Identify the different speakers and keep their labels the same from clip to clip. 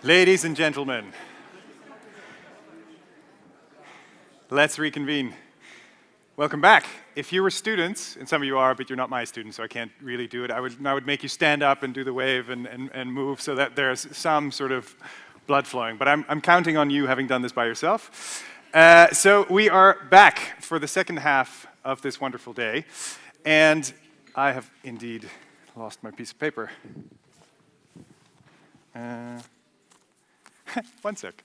Speaker 1: Ladies and gentlemen, let's reconvene. Welcome back. If you were students, and some of you are, but you're not my students, so I can't really do it, I would make you stand up and do the wave and move so that there's some sort of blood flowing. But I'm counting on you having done this by yourself. So we are back for the second half of this wonderful day. And I have indeed lost my piece of paper. One sec.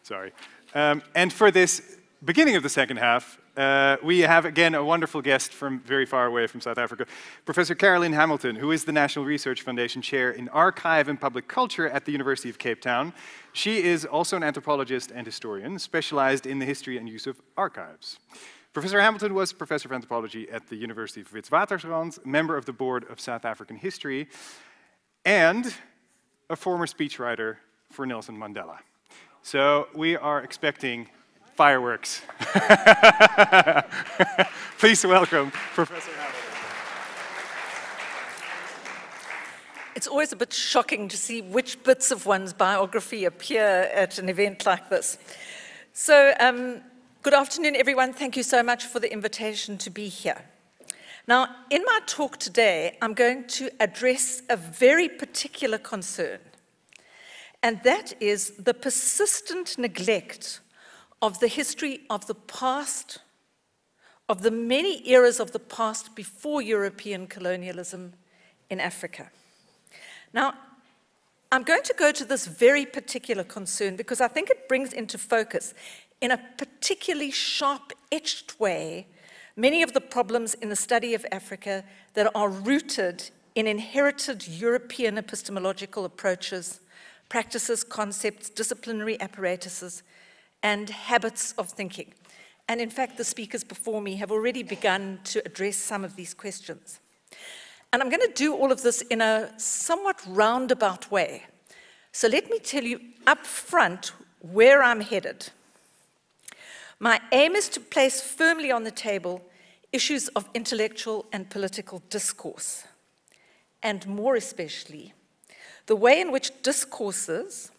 Speaker 1: Sorry. And for this beginning of the second half, we have again a wonderful guest from very far away from South Africa, Professor Carolyn Hamilton, who is the National Research Foundation Chair in Archive and Public Culture at the University of Cape Town. She is also an anthropologist and historian, specialized in the history and use of archives. Professor Hamilton was Professor of Anthropology at the University of Witwatersrand, member of the Board of South African History, and a former speechwriter for Nelson Mandela. So we are expecting fireworks. Please welcome Professor Hamilton.
Speaker 2: It's always a bit shocking to see which bits of one's biography appear at an event like this. So, good afternoon, everyone. Thank you so much for the invitation to be here. Now, in my talk today, I'm going to address a very particular concern, and that is the persistent neglect of the history of the past, of the many eras of the past before European colonialism in Africa. Now, I'm going to go to this very particular concern because I think it brings into focus, in a particularly sharp-edged way, many of the problems in the study of Africa that are rooted in inherited European epistemological approaches, practices, concepts, disciplinary apparatuses, and habits of thinking. And in fact, the speakers before me have already begun to address some of these questions. And I'm going to do all of this in a somewhat roundabout way. So let me tell you up front where I'm headed. My aim is to place firmly on the table issues of intellectual and political discourse, and more especially, the way in which discourses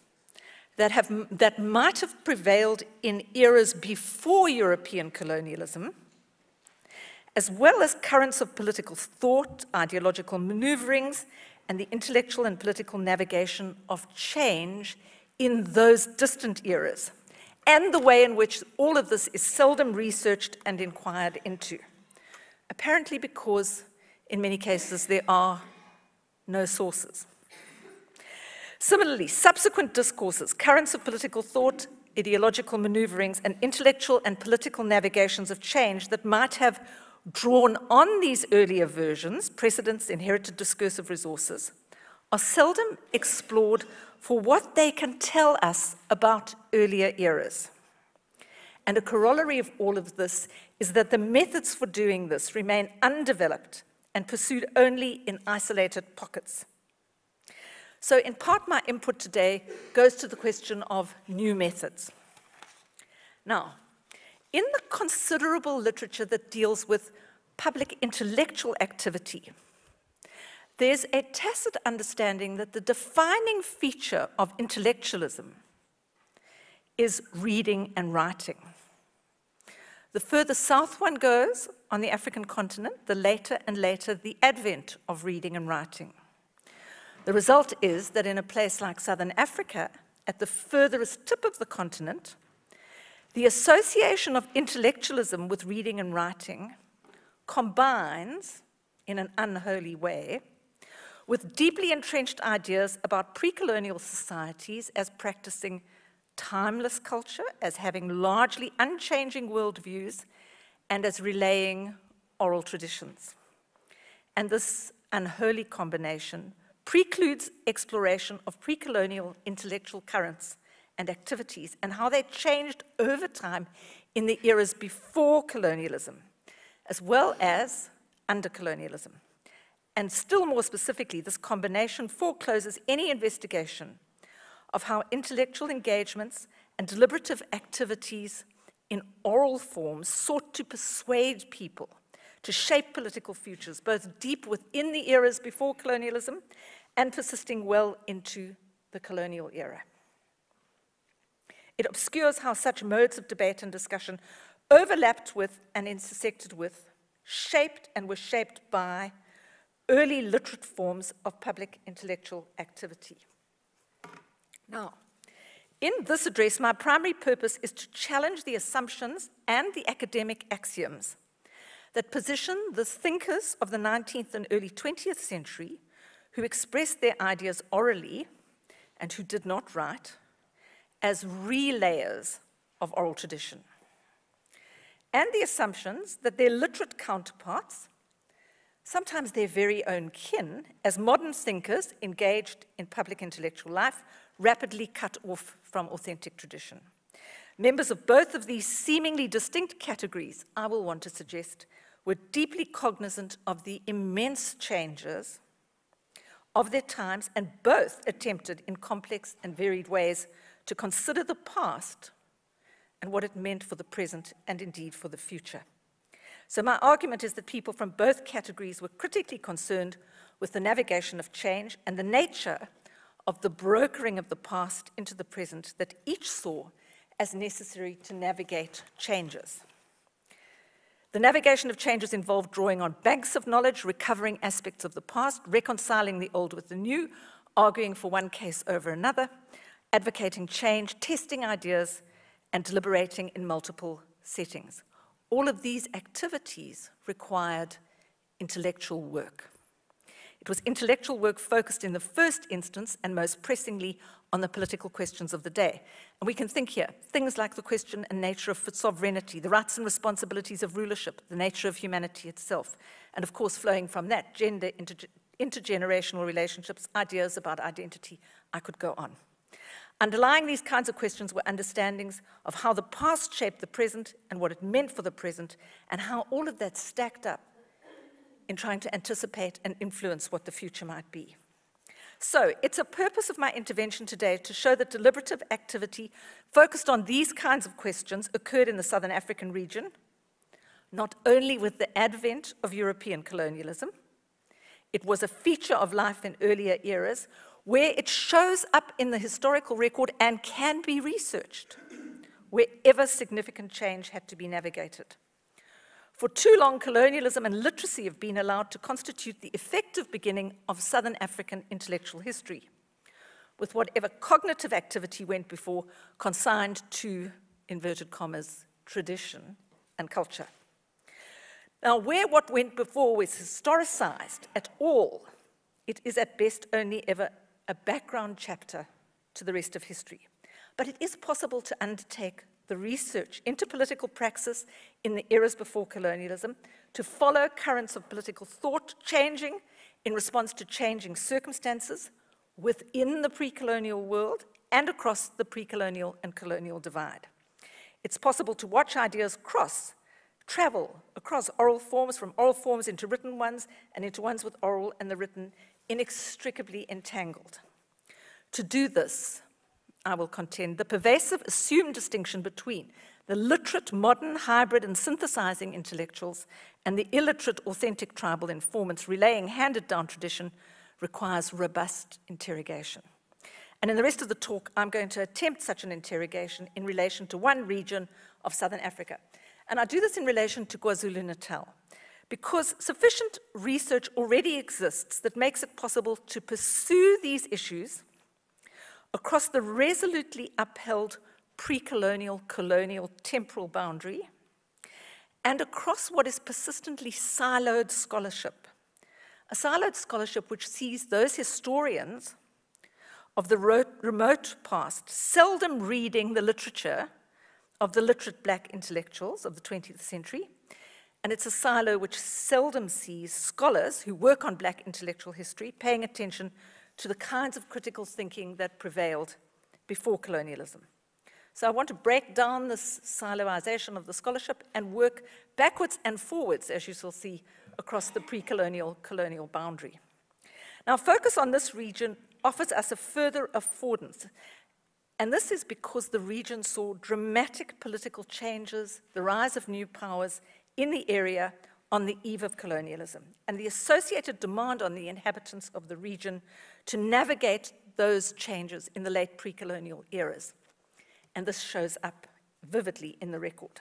Speaker 2: that might have prevailed in eras before European colonialism, as well as currents of political thought, ideological maneuverings, and the intellectual and political navigation of change in those distant eras, and the way in which all of this is seldom researched and inquired into, apparently because, in many cases, there are no sources. Similarly, subsequent discourses, currents of political thought, ideological maneuverings, and intellectual and political navigations of change that might have drawn on these earlier versions, precedents, inherited discursive resources, are seldom explored for what they can tell us about earlier eras. And a corollary of all of this is that the methods for doing this remain undeveloped and pursued only in isolated pockets. So in part, my input today goes to the question of new methods. Now, in the considerable literature that deals with public intellectual activity, there's a tacit understanding that the defining feature of intellectualism is reading and writing. The further south one goes on the African continent, the later and later the advent of reading and writing. The result is that in a place like Southern Africa, at the furthest tip of the continent, the association of intellectualism with reading and writing combines, in an unholy way, with deeply entrenched ideas about pre-colonial societies as practicing timeless culture, as having largely unchanging worldviews, and as relaying oral traditions. And this unholy combination precludes exploration of pre-colonial intellectual currents and activities and how they changed over time in the eras before colonialism, as well as under colonialism. And still more specifically, this combination forecloses any investigation of how intellectual engagements and deliberative activities in oral forms sought to persuade people to shape political futures, both deep within the eras before colonialism and persisting well into the colonial era. It obscures how such modes of debate and discussion overlapped with and intersected with, shaped and were shaped by early literate forms of public intellectual activity. Now, in this address, my primary purpose is to challenge the assumptions and the academic axioms that position the thinkers of the 19th and early 20th century who expressed their ideas orally and who did not write as relayers of oral tradition, and the assumptions that their literate counterparts, sometimes their very own kin, as modern thinkers engaged in public intellectual life, rapidly cut off from authentic tradition. Members of both of these seemingly distinct categories, I will want to suggest, were deeply cognizant of the immense changes of their times, and both attempted in complex and varied ways to consider the past and what it meant for the present and indeed for the future. So my argument is that people from both categories were critically concerned with the navigation of change and the nature of the brokering of the past into the present that each saw as necessary to navigate changes. The navigation of changes involved drawing on banks of knowledge, recovering aspects of the past, reconciling the old with the new, arguing for one case over another, advocating change, testing ideas, and deliberating in multiple settings. All of these activities required intellectual work. It was intellectual work focused in the first instance and most pressingly on the political questions of the day. And we can think here, things like the question and nature of sovereignty, the rights and responsibilities of rulership, the nature of humanity itself, and of course flowing from that, gender, intergenerational relationships, ideas about identity. I could go on. Underlying these kinds of questions were understandings of how the past shaped the present and what it meant for the present, and how all of that stacked up in trying to anticipate and influence what the future might be. So it's a purpose of my intervention today to show that deliberative activity focused on these kinds of questions occurred in the Southern African region, not only with the advent of European colonialism. It was a feature of life in earlier eras where it shows up in the historical record and can be researched wherever significant change had to be navigated. For too long, colonialism and literacy have been allowed to constitute the effective beginning of Southern African intellectual history, with whatever cognitive activity went before consigned to, inverted commas, tradition and culture. Now, where what went before was historicized at all, it is at best only ever a background chapter to the rest of history. But it is possible to undertake the research into political praxis in the eras before colonialism, to follow currents of political thought changing in response to changing circumstances within the pre-colonial world and across the pre-colonial and colonial divide. It's possible to watch ideas travel across oral forms, from oral forms into written ones, and into ones with oral and the written inextricably entangled. To do this, I will contend, the pervasive assumed distinction between the literate, modern, hybrid, and synthesizing intellectuals and the illiterate, authentic tribal informants relaying handed-down tradition requires robust interrogation. And in the rest of the talk, I'm going to attempt such an interrogation in relation to one region of Southern Africa. And I do this in relation to KwaZulu-Natal, because sufficient research already exists that makes it possible to pursue these issues across the resolutely upheld pre-colonial, colonial temporal boundary, and across what is persistently siloed scholarship. A siloed scholarship which sees those historians of the remote past seldom reading the literature of the literate black intellectuals of the 20th century, and it's a silo which seldom sees scholars who work on black intellectual history paying attention to the kinds of critical thinking that prevailed before colonialism. So I want to break down this siloization of the scholarship and work backwards and forwards, as you shall see, across the pre-colonial, colonial boundary. Now, focus on this region offers us a further affordance, And this is because the region saw dramatic political changes, the rise of new powers in the area on the eve of colonialism, and the associated demand on the inhabitants of the region to navigate those changes in the late pre-colonial eras. And this shows up vividly in the record.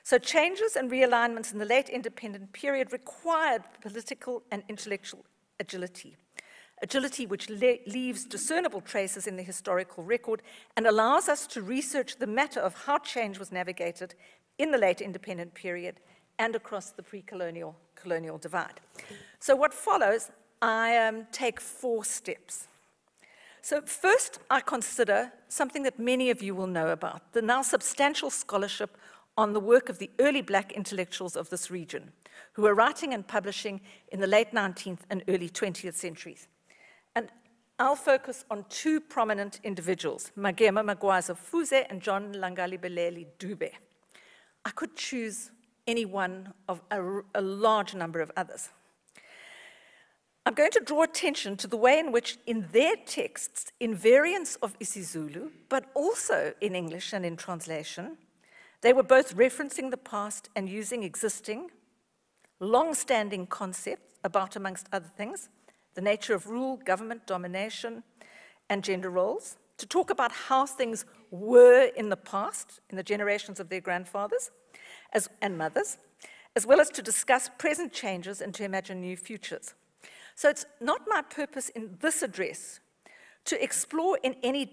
Speaker 2: So changes and realignments in the late independent period required political and intellectual agility. Agility which leaves discernible traces in the historical record and allows us to research the matter of how change was navigated in the late independent period and across the pre-colonial colonial divide. So what follows, I take 4 steps. So first, I consider something that many of you will know about, the now substantial scholarship on the work of the early Black intellectuals of this region, who were writing and publishing in the late 19th and early 20th centuries. And I'll focus on 2 prominent individuals, Magema Magwaza Fuze and John Langalibeleli Dube. I could choose any one of a large number of others. I'm going to draw attention to the way in which, in their texts, in variants of isiZulu, but also in English and in translation, they were both referencing the past and using existing, long-standing concepts about, amongst other things, the nature of rule, government, domination, and gender roles, to talk about how things were in the past, in the generations of their grandfathers and mothers, as well as to discuss present changes and to imagine new futures. So it's not my purpose in this address to explore in any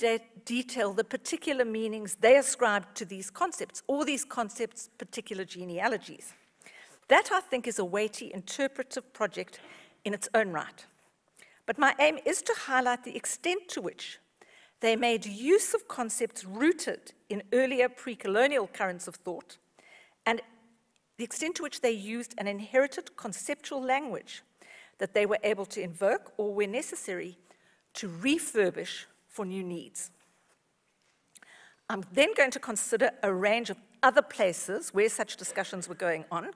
Speaker 2: detail the particular meanings they ascribe to these concepts, or these concepts' particular genealogies. That, I think, is a weighty interpretive project in its own right. But my aim is to highlight the extent to which they made use of concepts rooted in earlier pre-colonial currents of thought, and the extent to which they used an inherited conceptual language that they were able to invoke, or where necessary, to refurbish for new needs. I'm then going to consider a range of other places where such discussions were going on,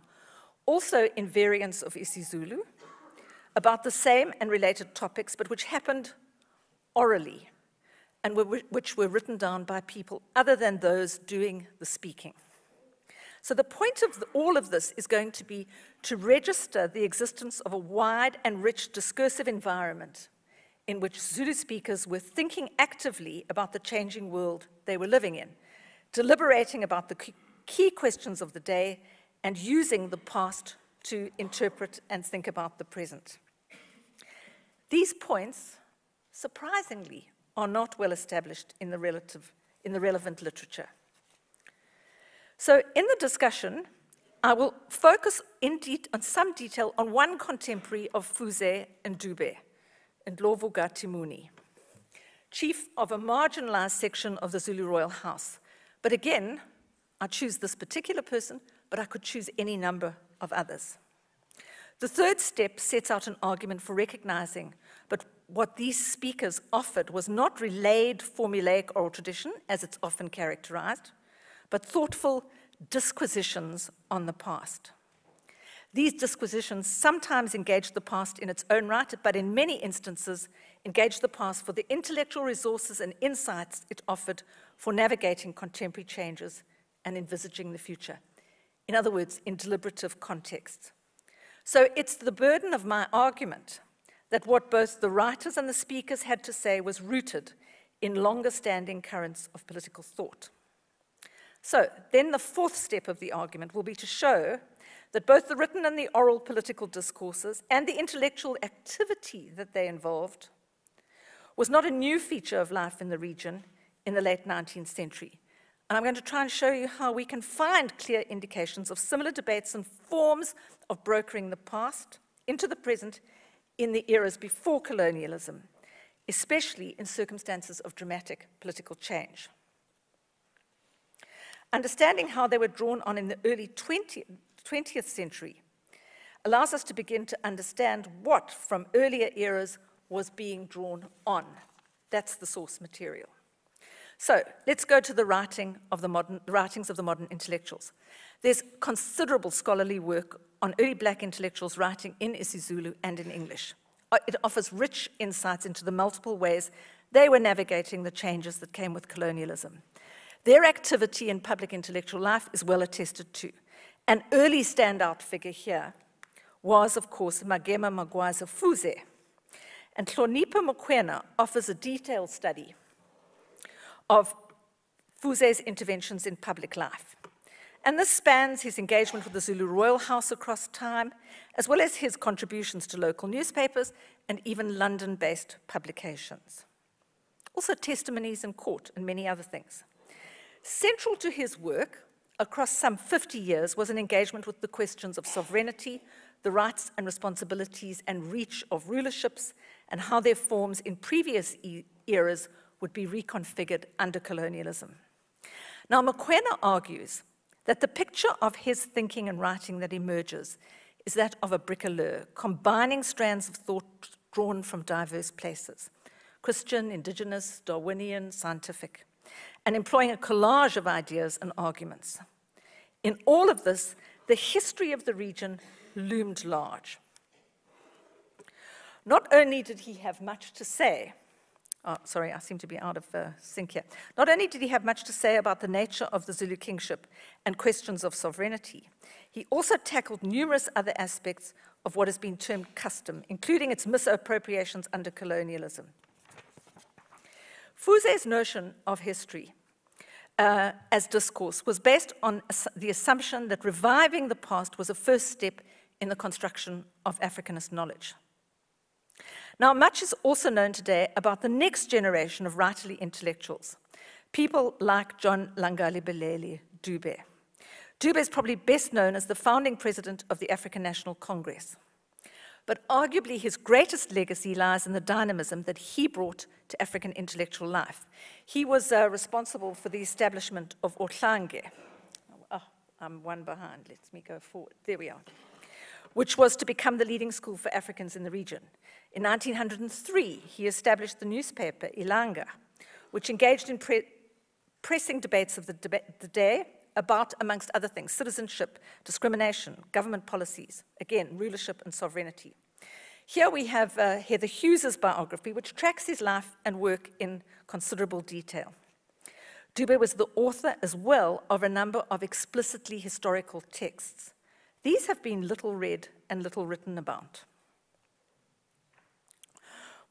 Speaker 2: also in variants of isiZulu, about the same and related topics, but which happened orally, and which were written down by people other than those doing the speaking. So the point of all of this is going to be to register the existence of a wide and rich discursive environment in which Zulu speakers were thinking actively about the changing world they were living in, deliberating about the key questions of the day, and using the past to interpret and think about the present. These points, surprisingly, are not well established in the relevant literature. So in the discussion, I will focus on some detail on one contemporary of Fuze and Dube, Ndlovu Gatimuni, chief of a marginalized section of the Zulu royal house. But again, I choose this particular person, but I could choose any number of others. The third step sets out an argument for recognizing, but what these speakers offered was not relayed formulaic oral tradition, as it's often characterized, but thoughtful disquisitions on the past. These disquisitions sometimes engage the past in its own right, but in many instances engage the past for the intellectual resources and insights it offered for navigating contemporary changes and envisaging the future. In other words, in deliberative contexts. So it's the burden of my argument that what both the writers and the speakers had to say was rooted in longer-standing currents of political thought. So then the fourth step of the argument will be to show that both the written and the oral political discourses and the intellectual activity that they involved was not a new feature of life in the region in the late 19th century. And I'm going to try and show you how we can find clear indications of similar debates and forms of brokering the past into the present in the eras before colonialism, especially in circumstances of dramatic political change. Understanding how they were drawn on in the early 20th century allows us to begin to understand what from earlier eras was being drawn on. That's the source material. So let's go to the writings of the modern intellectuals. There's considerable scholarly work on early Black intellectuals writing in isiZulu and in English. It offers rich insights into the multiple ways They were navigating the changes that came with colonialism. Their activity in public intellectual life is well attested to. An early standout figure here was, of course, Magema Magwaza Fuze. And Hlonipho Mokoena offers a detailed study of Fuze's interventions in public life. And this spans his engagement with the Zulu Royal House across time, as well as his contributions to local newspapers and even London-based publications. Also testimonies in court and many other things. Central to his work across some 50 years was an engagement with the questions of sovereignty, the rights and responsibilities and reach of rulerships, and how their forms in previous eras would be reconfigured under colonialism. Now, Mokoena argues that the picture of his thinking and writing that emerges is that of a bricoleur, combining strands of thought drawn from diverse places, Christian, indigenous, Darwinian, scientific, and employing a collage of ideas and arguments. In all of this, the history of the region loomed large. Not only did he have much to say, sorry, I seem to be out of sync here. Not only did he have much to say about the nature of the Zulu kingship and questions of sovereignty, he also tackled numerous other aspects of what has been termed custom, including its misappropriations under colonialism. Fuze's notion of history as discourse was based on the assumption that reviving the past was a first step in the construction of Africanist knowledge. Now, much is also known today about the next generation of writerly intellectuals, people like John Langali-Belele Dube. Dube is probably best known as the founding president of the African National Congress. But arguably his greatest legacy lies in the dynamism that he brought to African intellectual life. He was responsible for the establishment of Ohlange. Oh, I'm one behind, let me go forward, there we are. Which was to become the leading school for Africans in the region. In 1903, he established the newspaper Ilanga, which engaged in pressing debates of the day about, amongst other things, citizenship, discrimination, government policies, again, rulership and sovereignty. Here we have Heather Hughes's biography, which tracks his life and work in considerable detail. Dube was the author as well of a number of explicitly historical texts. These have been little read and little written about.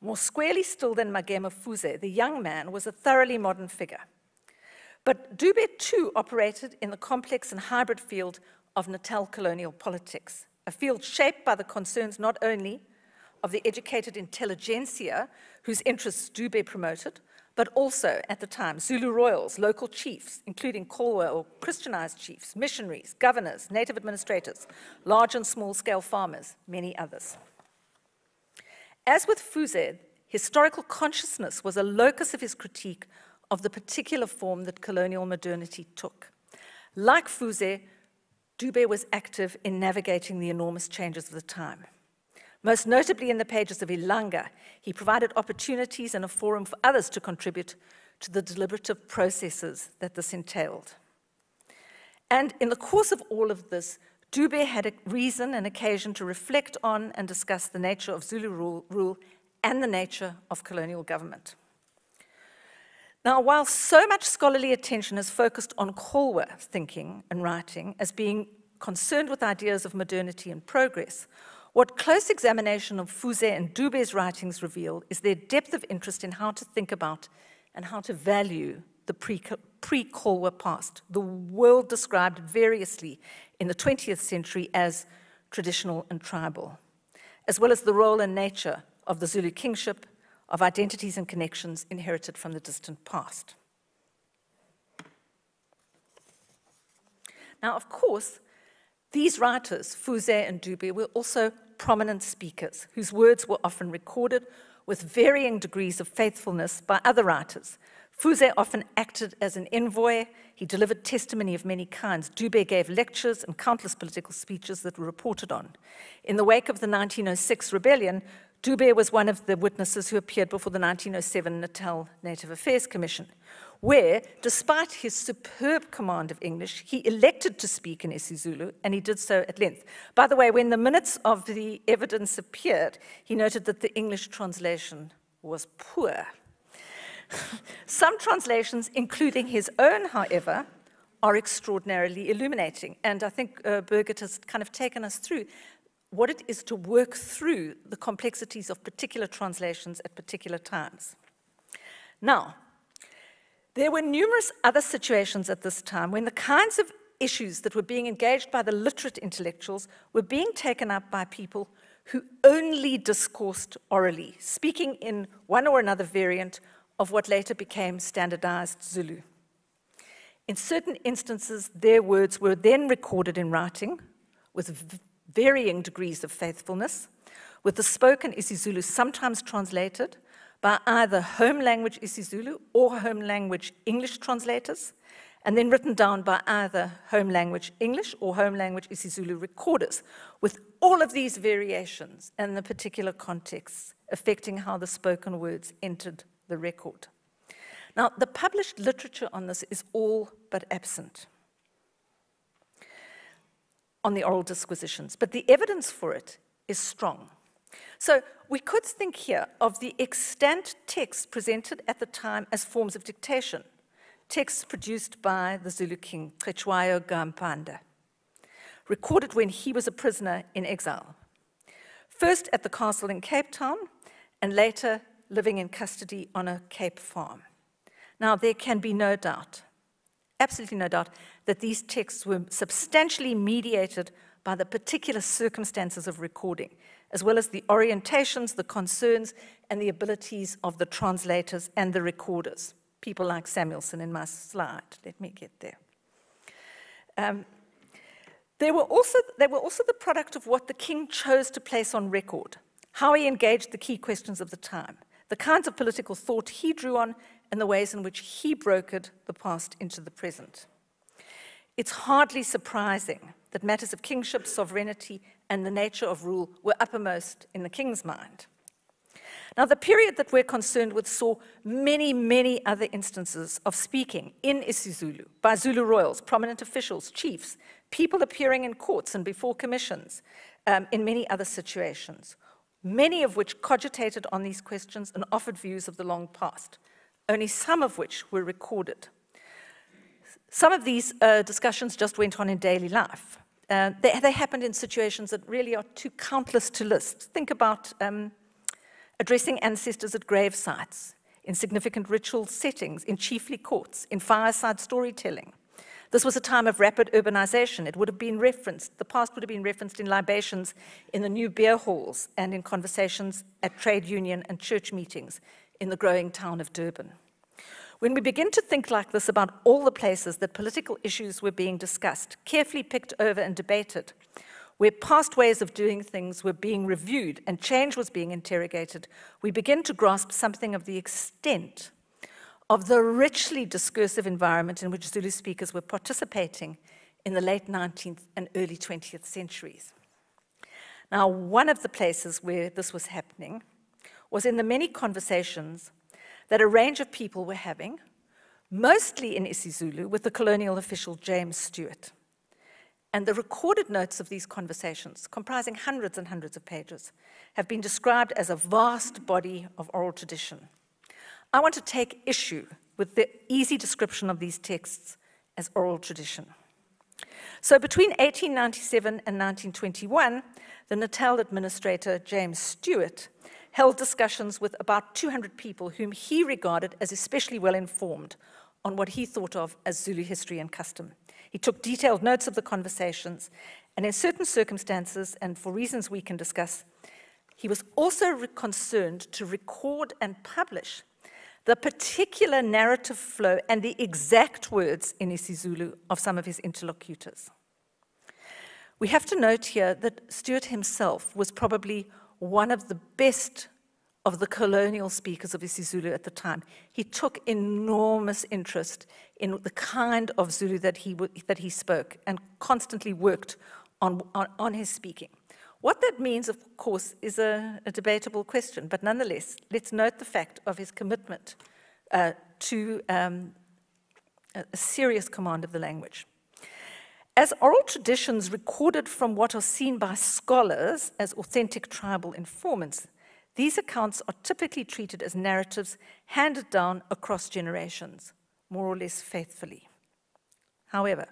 Speaker 2: More squarely still than Magema Fuze, the young man was a thoroughly modern figure. But Dube too operated in the complex and hybrid field of Natal colonial politics, a field shaped by the concerns not only of the educated intelligentsia, whose interests Dube promoted, but also, at the time, Zulu royals, local chiefs, including Kolwa or Christianized chiefs, missionaries, governors, native administrators, large and small-scale farmers, many others. As with Fuze, historical consciousness was a locus of his critique of the particular form that colonial modernity took. Like Fuze, Dube was active in navigating the enormous changes of the time. Most notably in the pages of Ilanga, he provided opportunities and a forum for others to contribute to the deliberative processes that this entailed. And in the course of all of this, Dube had a reason and occasion to reflect on and discuss the nature of Zulu rule and the nature of colonial government. Now, while so much scholarly attention is focused on Kolwa thinking and writing as being concerned with ideas of modernity and progress, what close examination of Fuze and Dube's writings reveal is their depth of interest in how to think about and how to value the pre-Kolwa past, the world described variously in the 20th century as traditional and tribal, as well as the role and nature of the Zulu kingship, of identities and connections inherited from the distant past. Now, of course, these writers, Fuze and Dube, were also prominent speakers whose words were often recorded with varying degrees of faithfulness by other writers. Fuze often acted as an envoy. He delivered testimony of many kinds. Dube gave lectures and countless political speeches that were reported on. In the wake of the 1906 rebellion, Dube was one of the witnesses who appeared before the 1907 Natal Native Affairs Commission, where, despite his superb command of English, he elected to speak in isiZulu, and he did so at length. By the way, when the minutes of the evidence appeared, he noted that the English translation was poor. Some translations, including his own, however, are extraordinarily illuminating. And I think Birgit has kind of taken us through what it is to work through the complexities of particular translations at particular times. Now, there were numerous other situations at this time when the kinds of issues that were being engaged by the literate intellectuals were being taken up by people who only discoursed orally, speaking in one or another variant of what later became standardized Zulu. In certain instances, their words were then recorded in writing with varying degrees of faithfulness, with the spoken isiZulu sometimes translated by either home language isiZulu or home language English translators, and then written down by either home language English or home language isiZulu recorders, with all of these variations and the particular contexts affecting how the spoken words entered the record. Now, the published literature on this is all but absent on the oral disquisitions, but the evidence for it is strong. So we could think here of the extant texts presented at the time as forms of dictation, texts produced by the Zulu king, Cetshwayo Gampanda, recorded when he was a prisoner in exile, first at the castle in Cape Town, and later living in custody on a Cape farm. Now, there can be no doubt, absolutely no doubt, that these texts were substantially mediated by the particular circumstances of recording, as well as the orientations, the concerns, and the abilities of the translators and the recorders, people like Samuelson in my slide. Let me get there. They were also the product of what the king chose to place on record, how he engaged the key questions of the time, the kinds of political thought he drew on, and the ways in which he brokered the past into the present. It's hardly surprising that matters of kingship, sovereignty, and the nature of rule were uppermost in the king's mind. Now, the period that we're concerned with saw many, many other instances of speaking in isiZulu by Zulu royals, prominent officials, chiefs, people appearing in courts and before commissions, in many other situations, many of which cogitated on these questions and offered views of the long past, only some of which were recorded. Some of these discussions just went on in daily life. They happened in situations that really are too countless to list. Think about addressing ancestors at grave sites, in significant ritual settings, in chiefly courts, in fireside storytelling. This was a time of rapid urbanization. It would have been referenced, the past would have been referenced in libations in the new beer halls and in conversations at trade union and church meetings in the growing town of Durban. When we begin to think like this about all the places that political issues were being discussed, carefully picked over and debated, where past ways of doing things were being reviewed and change was being interrogated, we begin to grasp something of the extent of the richly discursive environment in which Zulu speakers were participating in the late 19th and early 20th centuries. Now, one of the places where this was happening was in the many conversations that a range of people were having, mostly in isiZulu, with the colonial official James Stewart. And the recorded notes of these conversations, comprising hundreds and hundreds of pages, have been described as a vast body of oral tradition. I want to take issue with the easy description of these texts as oral tradition. So between 1897 and 1921, the Natal administrator, James Stewart, held discussions with about 200 people whom he regarded as especially well informed on what he thought of as Zulu history and custom. He took detailed notes of the conversations, and in certain circumstances, and for reasons we can discuss, he was also concerned to record and publish the particular narrative flow and the exact words in isiZulu of some of his interlocutors. We have to note here that Stewart himself was probably one of the best of the colonial speakers of isiZulu at the time. He took enormous interest in the kind of Zulu that he spoke and constantly worked on his speaking. What that means, of course, is a debatable question, but nonetheless, let's note the fact of his commitment to a serious command of the language. As oral traditions recorded from what are seen by scholars as authentic tribal informants, these accounts are typically treated as narratives handed down across generations, more or less faithfully. However,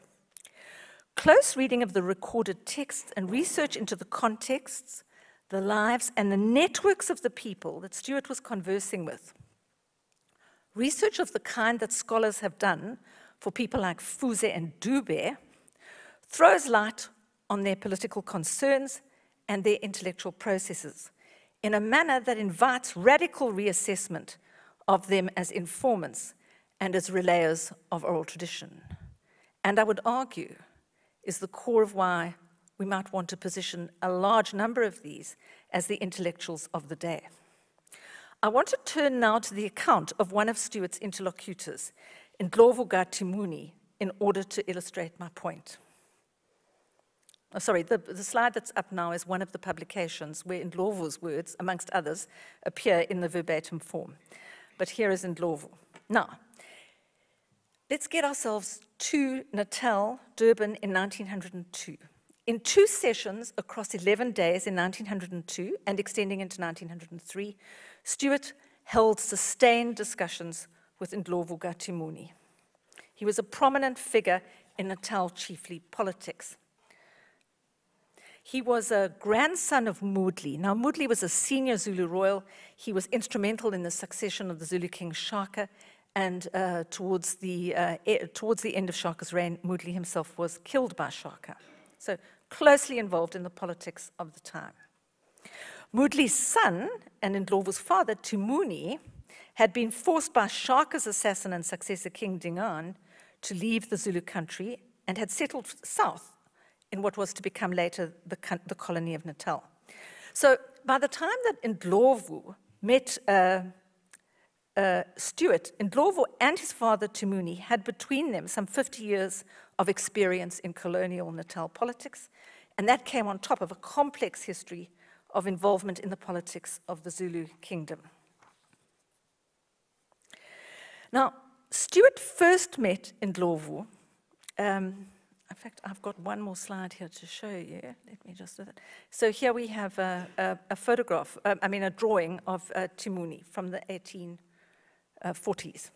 Speaker 2: close reading of the recorded texts and research into the contexts, the lives, and the networks of the people that Stuart was conversing with, research of the kind that scholars have done for people like Fuze and Dube, throws light on their political concerns and their intellectual processes in a manner that invites radical reassessment of them as informants and as relayers of oral tradition. And I would argue is the core of why we might want to position a large number of these as the intellectuals of the day. I want to turn now to the account of one of Stuart's interlocutors, Ndlovu Gatimuni, in order to illustrate my point. Oh, sorry, the slide that's up now is one of the publications where Ndlovu's words, amongst others, appear in the verbatim form. But here is Ndlovu. Now, let's get ourselves to Natal Durban in 1902. In 2 sessions across 11 days in 1902 and extending into 1903, Stuart held sustained discussions with Ndlovu Gatimuni. He was a prominent figure in Natal chiefly politics. He was a grandson of Mudli. Now, Mudli was a senior Zulu royal. He was instrumental in the succession of the Zulu king Shaka, and towards the end of Shaka's reign, Mudli himself was killed by Shaka. So closely involved in the politics of the time. Mudli's son and Ndlovu's father, Tumuni, had been forced by Shaka's assassin and successor King Dingaan to leave the Zulu country and had settled south in what was to become later the colony of Natal. So by the time that Ndlovu met Stuart, Ndlovu and his father Tumuni had between them some 50 years of experience in colonial Natal politics, and that came on top of a complex history of involvement in the politics of the Zulu kingdom. Now, Stuart first met Ndlovu. In fact, I've got one more slide here to show you. Let me just do that. So here we have a photograph, a drawing of Tumuni from the 1840s.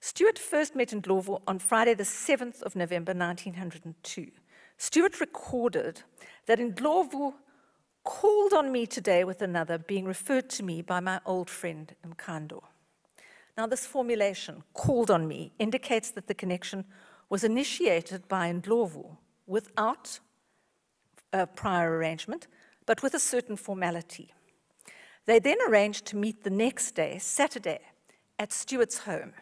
Speaker 2: Stuart first met Ndlovu on Friday, the 7th of November, 1902. Stuart recorded that Ndlovu called on me today with another, being referred to me by my old friend Mkando. Now, this formulation, called on me, indicates that the connection was initiated by Ndlovu without a prior arrangement, but with a certain formality. They then arranged to meet the next day, Saturday, at Stuart's home.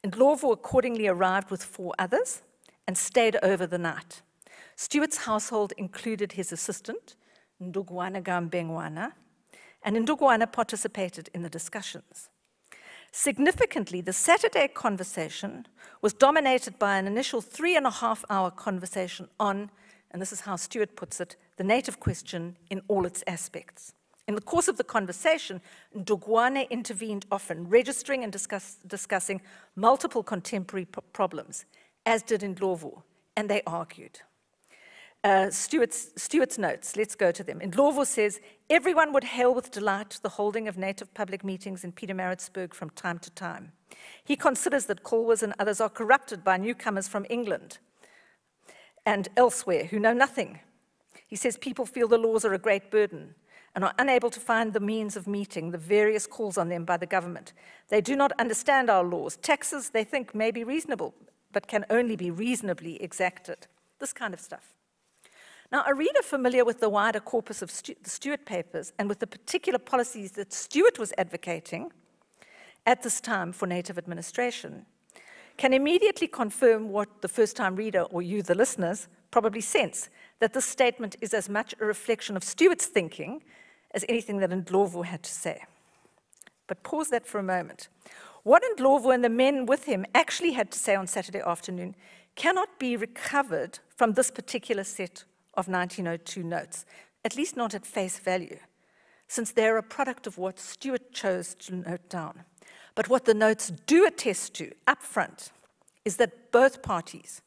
Speaker 2: Ndlovu accordingly arrived with 4 others and stayed over the night. Stuart's household included his assistant, Ndugwana Gambengwana, and Ndugwana participated in the discussions. Significantly, the Saturday conversation was dominated by an initial 3.5-hour conversation on, and this is how Stuart puts it, the native question in all its aspects. In the course of the conversation, Ndugwana intervened often, registering and discussing multiple contemporary problems, as did Ndlovu, and they argued. Stuart's notes, let's go to them. Ndlovu says, everyone would hail with delight the holding of native public meetings in Pietermaritzburg from time to time. He considers that Colwers and others are corrupted by newcomers from England and elsewhere who know nothing. He says people feel the laws are a great burden and are unable to find the means of meeting the various calls on them by the government. They do not understand our laws. Taxes, they think, may be reasonable, but can only be reasonably exacted. This kind of stuff. Now, a reader familiar with the wider corpus of the Stuart papers and with the particular policies that Stuart was advocating at this time for native administration can immediately confirm what the first-time reader, or you, the listeners, probably sense, that this statement is as much a reflection of Stuart's thinking as anything that Ndlovu had to say. But pause that for a moment. What Ndlovu and the men with him actually had to say on Saturday afternoon cannot be recovered from this particular set of 1902 notes, at least not at face value, since they're a product of what Stuart chose to note down. But what the notes do attest to up front is that both parties,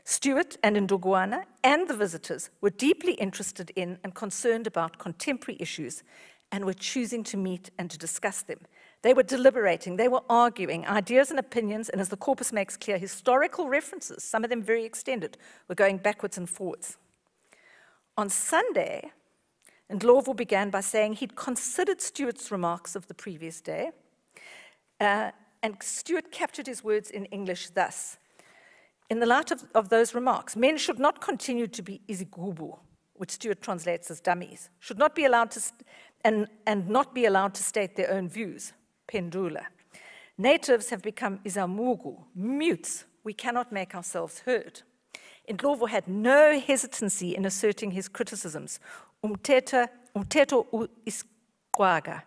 Speaker 2: Stuart and Ndugwana and the visitors, were deeply interested in and concerned about contemporary issues and were choosing to meet and to discuss them. They were deliberating, they were arguing, ideas and opinions, and as the corpus makes clear, historical references, some of them very extended, were going backwards and forwards. On Sunday, Ndlovu began by saying he'd considered Stuart's remarks of the previous day, and Stuart captured his words in English thus: in the light of those remarks, men should not continue to be isiZulu, which Stuart translates as dummies, should not be allowed to, and not be allowed to state their own views, pendula. Natives have become izamugu, mutes. We cannot make ourselves heard. Ndlovu had no hesitancy in asserting his criticisms, umteto isqwaga,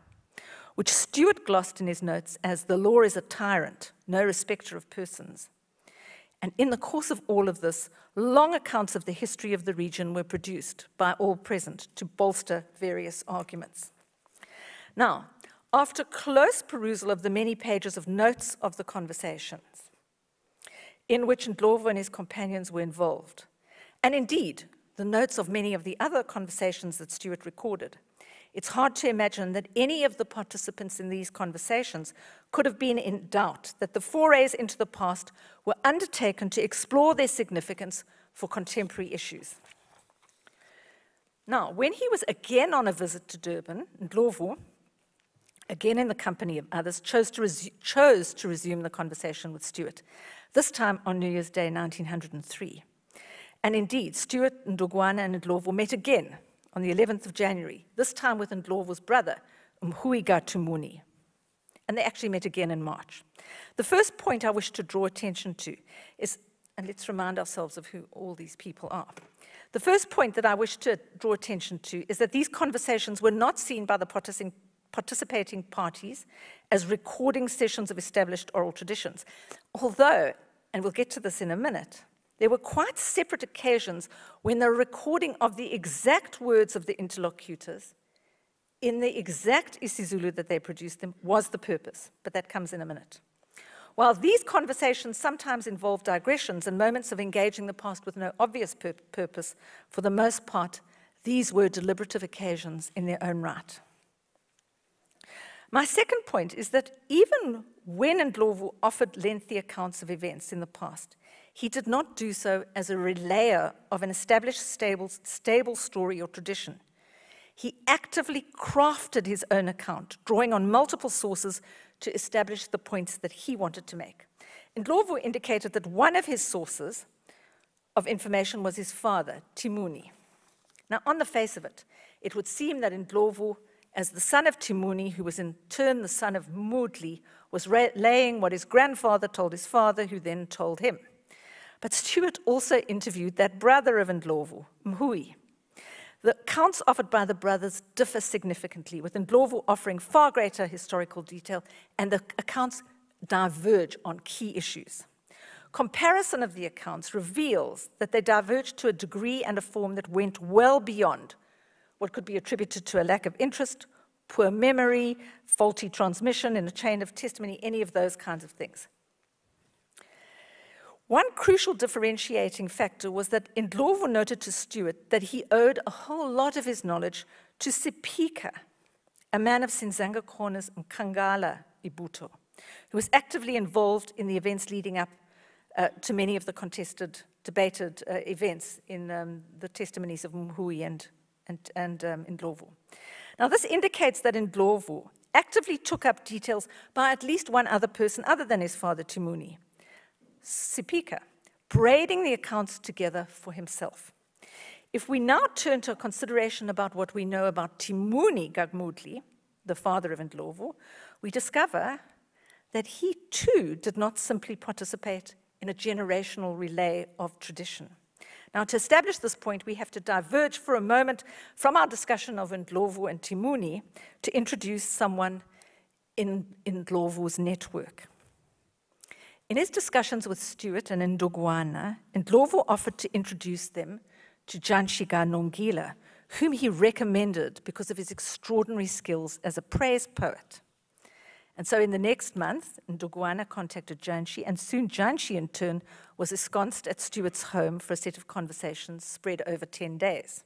Speaker 2: which Stuart glossed in his notes as the law is a tyrant, no respecter of persons. And in the course of all of this, long accounts of the history of the region were produced by all present to bolster various arguments. Now, after close perusal of the many pages of notes of the conversations, in which Ndlovu and his companions were involved, and indeed, the notes of many of the other conversations that Stuart recorded, it's hard to imagine that any of the participants in these conversations could have been in doubt that the forays into the past were undertaken to explore their significance for contemporary issues. Now, when he was again on a visit to Durban, Ndlovu, again in the company of others, chose to resume the conversation with Stuart, this time on New Year's Day, 1903. And indeed, Stuart, Ndugwana, and Ndlovu met again on the 11th of January, this time with Ndlovu's brother, Mhuiga Tumuni. And they actually met again in March. The first point I wish to draw attention to is, and let's remind ourselves of who all these people are. The first point that I wish to draw attention to is that these conversations were not seen by the participating parties as recording sessions of established oral traditions. Although, and we'll get to this in a minute, there were quite separate occasions when the recording of the exact words of the interlocutors in the exact isiZulu that they produced them was the purpose, but that comes in a minute. While these conversations sometimes involve digressions and moments of engaging the past with no obvious purpose, for the most part, these were deliberative occasions in their own right. My second point is that even when Ndlovu offered lengthy accounts of events in the past, he did not do so as a relayer of an established stable story or tradition. He actively crafted his own account, drawing on multiple sources to establish the points that he wanted to make. Ndlovu indicated that one of his sources of information was his father, Timuni. Now, on the face of it, it would seem that Ndlovu, as the son of Timuni, who was in turn the son of Mudli, was relaying what his grandfather told his father, who then told him. But Stuart also interviewed that brother of Ndlovu, Mhui. The accounts offered by the brothers differ significantly, with Ndlovu offering far greater historical detail, and the accounts diverge on key issues. Comparison of the accounts reveals that they diverged to a degree and a form that went well beyond what could be attributed to a lack of interest, poor memory, faulty transmission in a chain of testimony, any of those kinds of things. One crucial differentiating factor was that Ndlovu noted to Stuart that he owed a whole lot of his knowledge to Sipika, a man of Sinzangakona's Mkangala Ibuto, who was actively involved in the events leading up to many of the debated events in the testimonies of Mhui and Ndlovu. Now, this indicates that Ndlovu actively took up details by at least one other person other than his father, Timuni, Sipika, braiding the accounts together for himself. If we now turn to a consideration about what we know about Timuni Gagmudli, the father of Ndlovu, we discover that he too did not simply participate in a generational relay of tradition. Now, to establish this point, we have to diverge for a moment from our discussion of Ndlovu and Timuni to introduce someone in Ndlovu's network. In his discussions with Stuart and Ndugwana, Ndlovu offered to introduce them to Janshiga Nongila, whom he recommended because of his extraordinary skills as a praise poet. And so in the next month, Ndugwana contacted Janshi, and soon Janshi, in turn, was ensconced at Stuart's home for a set of conversations spread over 10 days.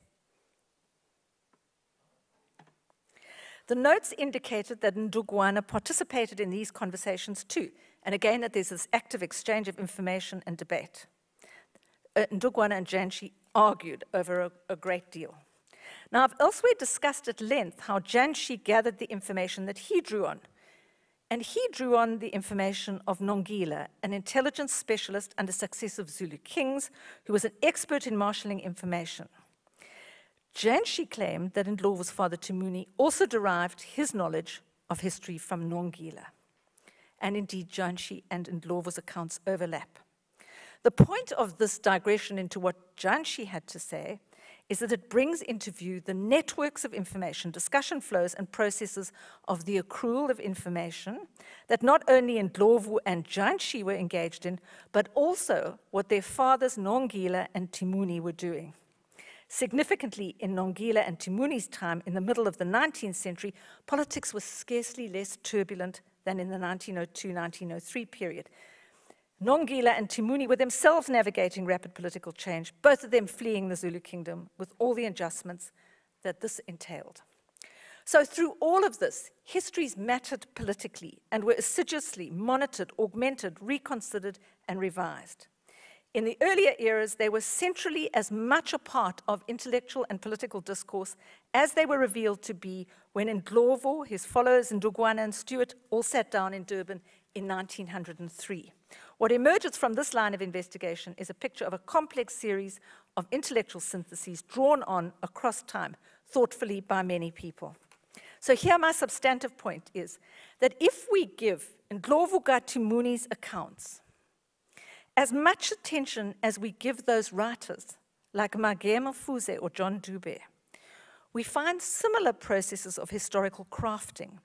Speaker 2: The notes indicated that Ndugwana participated in these conversations too, and again that there's this active exchange of information and debate. Ndugwana and Janshi argued over a great deal. Now, I've elsewhere discussed at length how Janshi gathered the information that he drew on. And he drew on the information of Nongila, an intelligence specialist under successive Zulu kings, who was an expert in marshalling information. Janshi claimed that Ndlovu's father Timuni also derived his knowledge of history from Nongila. And indeed, Janshi and Ndlovu's accounts overlap. The point of this digression into what Janshi had to say is that it brings into view the networks of information, discussion flows, and processes of the accrual of information that not only Ndlovu and Janshi were engaged in, but also what their fathers Nongila and Timuni were doing. Significantly, in Nongila and Timuni's time, in the middle of the 19th century, politics was scarcely less turbulent than in the 1902-1903 period. Nongila and Timuni were themselves navigating rapid political change, both of them fleeing the Zulu kingdom with all the adjustments that this entailed. So through all of this, histories mattered politically and were assiduously monitored, augmented, reconsidered, and revised. In the earlier eras, they were centrally as much a part of intellectual and political discourse as they were revealed to be when Ndlovu, his followers Ndugwana and Stewart, all sat down in Durban in 1903. What emerges from this line of investigation is a picture of a complex series of intellectual syntheses drawn on across time, thoughtfully by many people. So here my substantive point is that if we give Ndlovu Timuni's accounts as much attention as we give those writers, like Magema Fuze or John Dube, we find similar processes of historical crafting,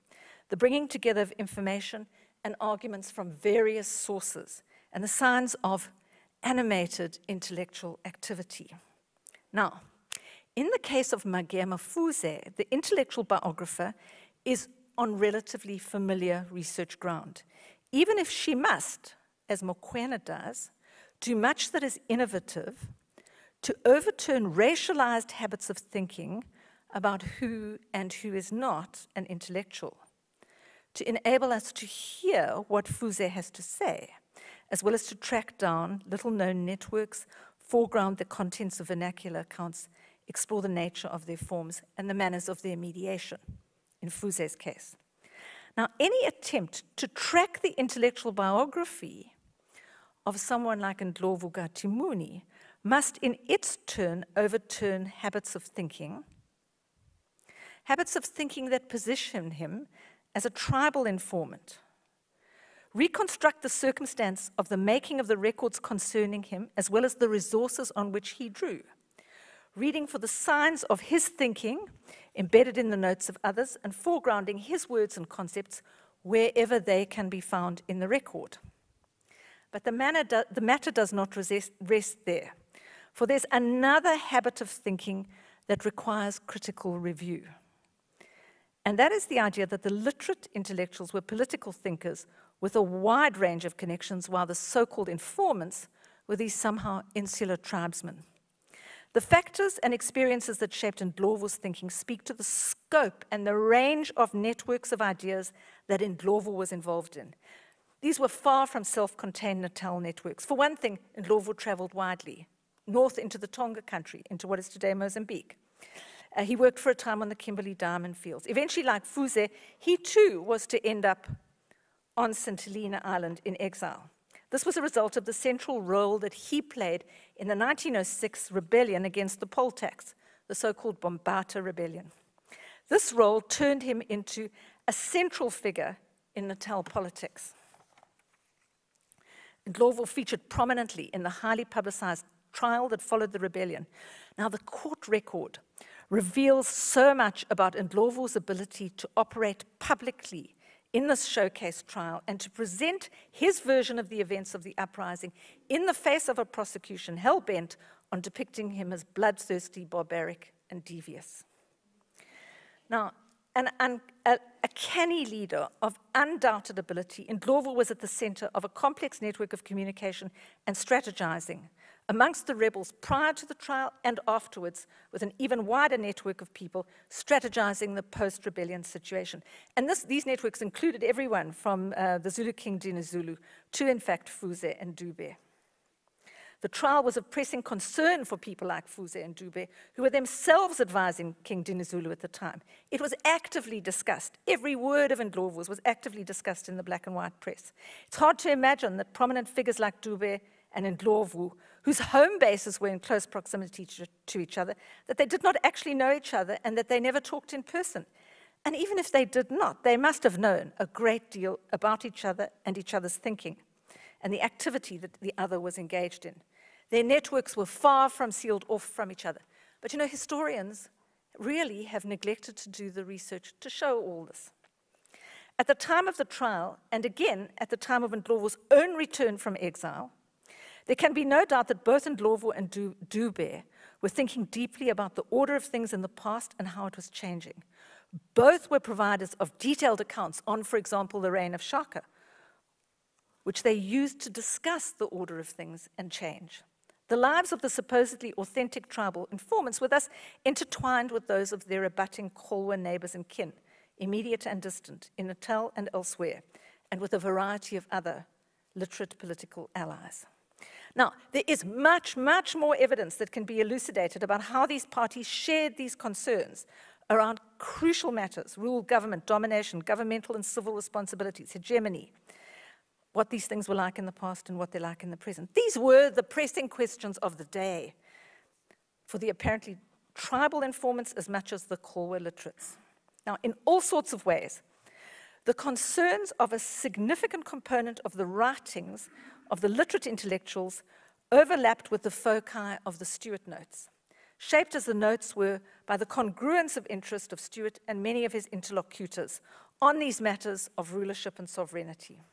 Speaker 2: the bringing together of information and arguments from various sources, and the signs of animated intellectual activity. Now, in the case of Magema Fuze, the intellectual biographer is on relatively familiar research ground, even if she must, as Mokoena does, do much that is innovative to overturn racialized habits of thinking about who and who is not an intellectual, to enable us to hear what Fuze has to say, as well as to track down little-known networks, foreground the contents of vernacular accounts, explore the nature of their forms and the manners of their mediation, in Fuze's case. Now, any attempt to track the intellectual biography of someone like Ndlovu Timuni must in its turn overturn habits of thinking that position him as a tribal informant, reconstruct the circumstance of the making of the records concerning him, as well as the resources on which he drew, reading for the signs of his thinking embedded in the notes of others, and foregrounding his words and concepts wherever they can be found in the record. But the matter does not rest there, for there's another habit of thinking that requires critical review. And that is the idea that the literate intellectuals were political thinkers with a wide range of connections, while the so-called informants were these somehow insular tribesmen. The factors and experiences that shaped Ndlovu's thinking speak to the scope and the range of networks of ideas that Ndlovu was involved in. These were far from self-contained Natal networks. For one thing, Ndlovu traveled widely, north into the Tonga country, into what is today Mozambique. He worked for a time on the Kimberley diamond fields. Eventually, like Fuze, he too was to end up on St. Helena Island in exile. This was a result of the central role that he played in the 1906 rebellion against the poll tax, the so-called Bombata Rebellion. This role turned him into a central figure in Natal politics. Ndlovu featured prominently in the highly publicized trial that followed the rebellion. Now, the court record reveals so much about Ndlovu's ability to operate publicly in this showcase trial and to present his version of the events of the uprising in the face of a prosecution hell-bent on depicting him as bloodthirsty, barbaric, and devious. Now, a canny leader of undoubted ability, Ndlovu was at the center of a complex network of communication and strategizing amongst the rebels prior to the trial and afterwards, with an even wider network of people strategizing the post-rebellion situation. And these networks included everyone from the Zulu King Dinizulu to, in fact, Fuze and Dube. The trial was of pressing concern for people like Fuze and Dube, who were themselves advising King Dinizulu at the time. It was actively discussed. Every word of Ndlovu's was actively discussed in the black and white press. It's hard to imagine that prominent figures like Dube and Ndlovu, whose home bases were in close proximity to each other, that they did not actually know each other and that they never talked in person. And even if they did not, they must have known a great deal about each other and each other's thinking and the activity that the other was engaged in. Their networks were far from sealed off from each other. But you know, historians really have neglected to do the research to show all this. At the time of the trial, and again at the time of Ndlovu's own return from exile, there can be no doubt that both Ndlovu and Dube were thinking deeply about the order of things in the past and how it was changing. Both were providers of detailed accounts on, for example, the reign of Shaka, which they used to discuss the order of things and change. The lives of the supposedly authentic tribal informants were thus intertwined with those of their abutting Kholwa neighbors and kin, immediate and distant, in Natal and elsewhere, and with a variety of other literate political allies. Now, there is much, much more evidence that can be elucidated about how these parties shared these concerns around crucial matters: rule, government, domination, governmental and civil responsibilities, hegemony, what these things were like in the past and what they're like in the present. These were the pressing questions of the day for the apparently tribal informants as much as the Kholwa literates. Now, in all sorts of ways, the concerns of a significant component of the writings of the literate intellectuals overlapped with the foci of the Stuart notes, shaped as the notes were by the congruence of interest of Stuart and many of his interlocutors on these matters of rulership and sovereignty.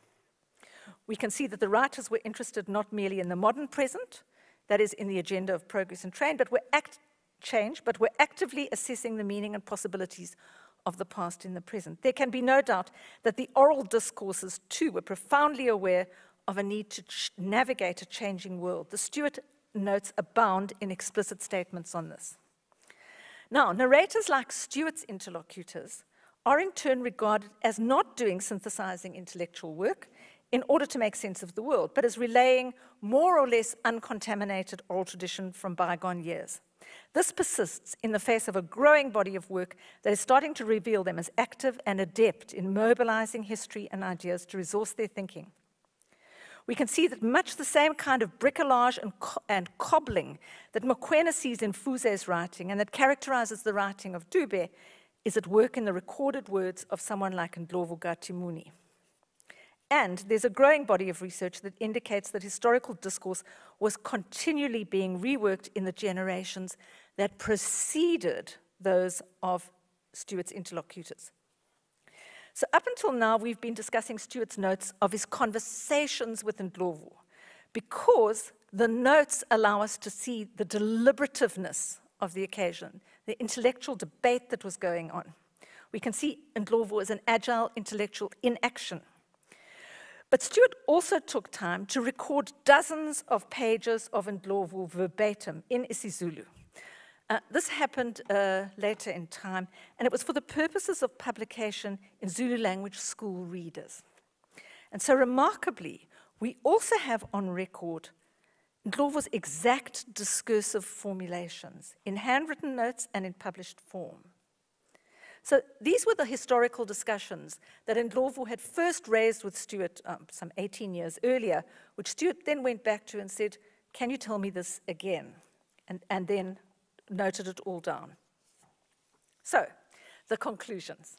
Speaker 2: We can see that the writers were interested not merely in the modern present, that is, in the agenda of progress and change, but were actively assessing the meaning and possibilities of the past in the present. There can be no doubt that the oral discourses, too, were profoundly aware of a need to navigate a changing world. The Stuart notes abound in explicit statements on this. Now, narrators like Stuart's interlocutors are in turn regarded as not doing synthesizing intellectual work in order to make sense of the world, but as relaying more or less uncontaminated oral tradition from bygone years. This persists in the face of a growing body of work that is starting to reveal them as active and adept in mobilizing history and ideas to resource their thinking. We can see that much the same kind of bricolage and cobbling that Mokoena sees in Fuze's writing and that characterizes the writing of Dube is at work in the recorded words of someone like Ndlovu Gatimuni. And there's a growing body of research that indicates that historical discourse was continually being reworked in the generations that preceded those of Stuart's interlocutors. So up until now, we've been discussing Stuart's notes of his conversations with Ndlovu, because the notes allow us to see the deliberativeness of the occasion, the intellectual debate that was going on. We can see Ndlovu as an agile intellectual in action. But Stuart also took time to record dozens of pages of Ndlovu verbatim in isiZulu. This happened later in time, and it was for the purposes of publication in Zulu language school readers. And so remarkably, we also have on record Ndlovu's exact discursive formulations in handwritten notes and in published form. So these were the historical discussions that Ndlovu had first raised with Stuart some 18 years earlier, which Stuart then went back to and said, "Can you tell me this again?" And then noted it all down. So, the conclusions.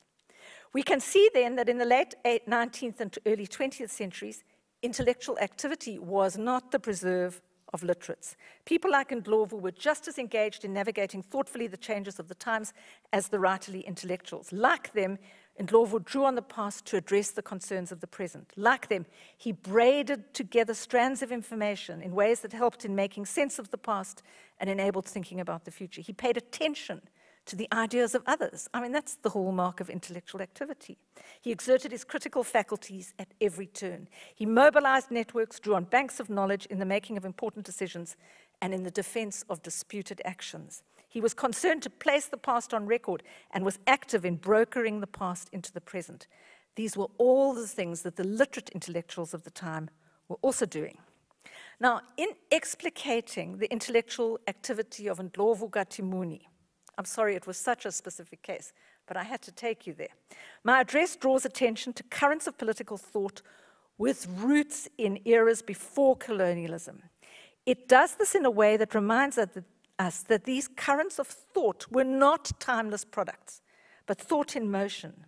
Speaker 2: We can see then that in the late 19th and early 20th centuries, intellectual activity was not the preserve of literates. People like Ndlovu were just as engaged in navigating thoughtfully the changes of the times as the writerly intellectuals. Like them, Ndlovu drew on the past to address the concerns of the present. Like them, he braided together strands of information in ways that helped in making sense of the past and enabled thinking about the future. He paid attention to the ideas of others. I mean, that's the hallmark of intellectual activity. He exerted his critical faculties at every turn. He mobilized networks, drew on banks of knowledge in the making of important decisions and in the defense of disputed actions. He was concerned to place the past on record and was active in brokering the past into the present. These were all the things that the literate intellectuals of the time were also doing. Now, in explicating the intellectual activity of Ndlovu Gatimuni, I'm sorry it was such a specific case, but I had to take you there. My address draws attention to currents of political thought with roots in eras before colonialism. It does this in a way that reminds us that these currents of thought were not timeless products, but thought in motion,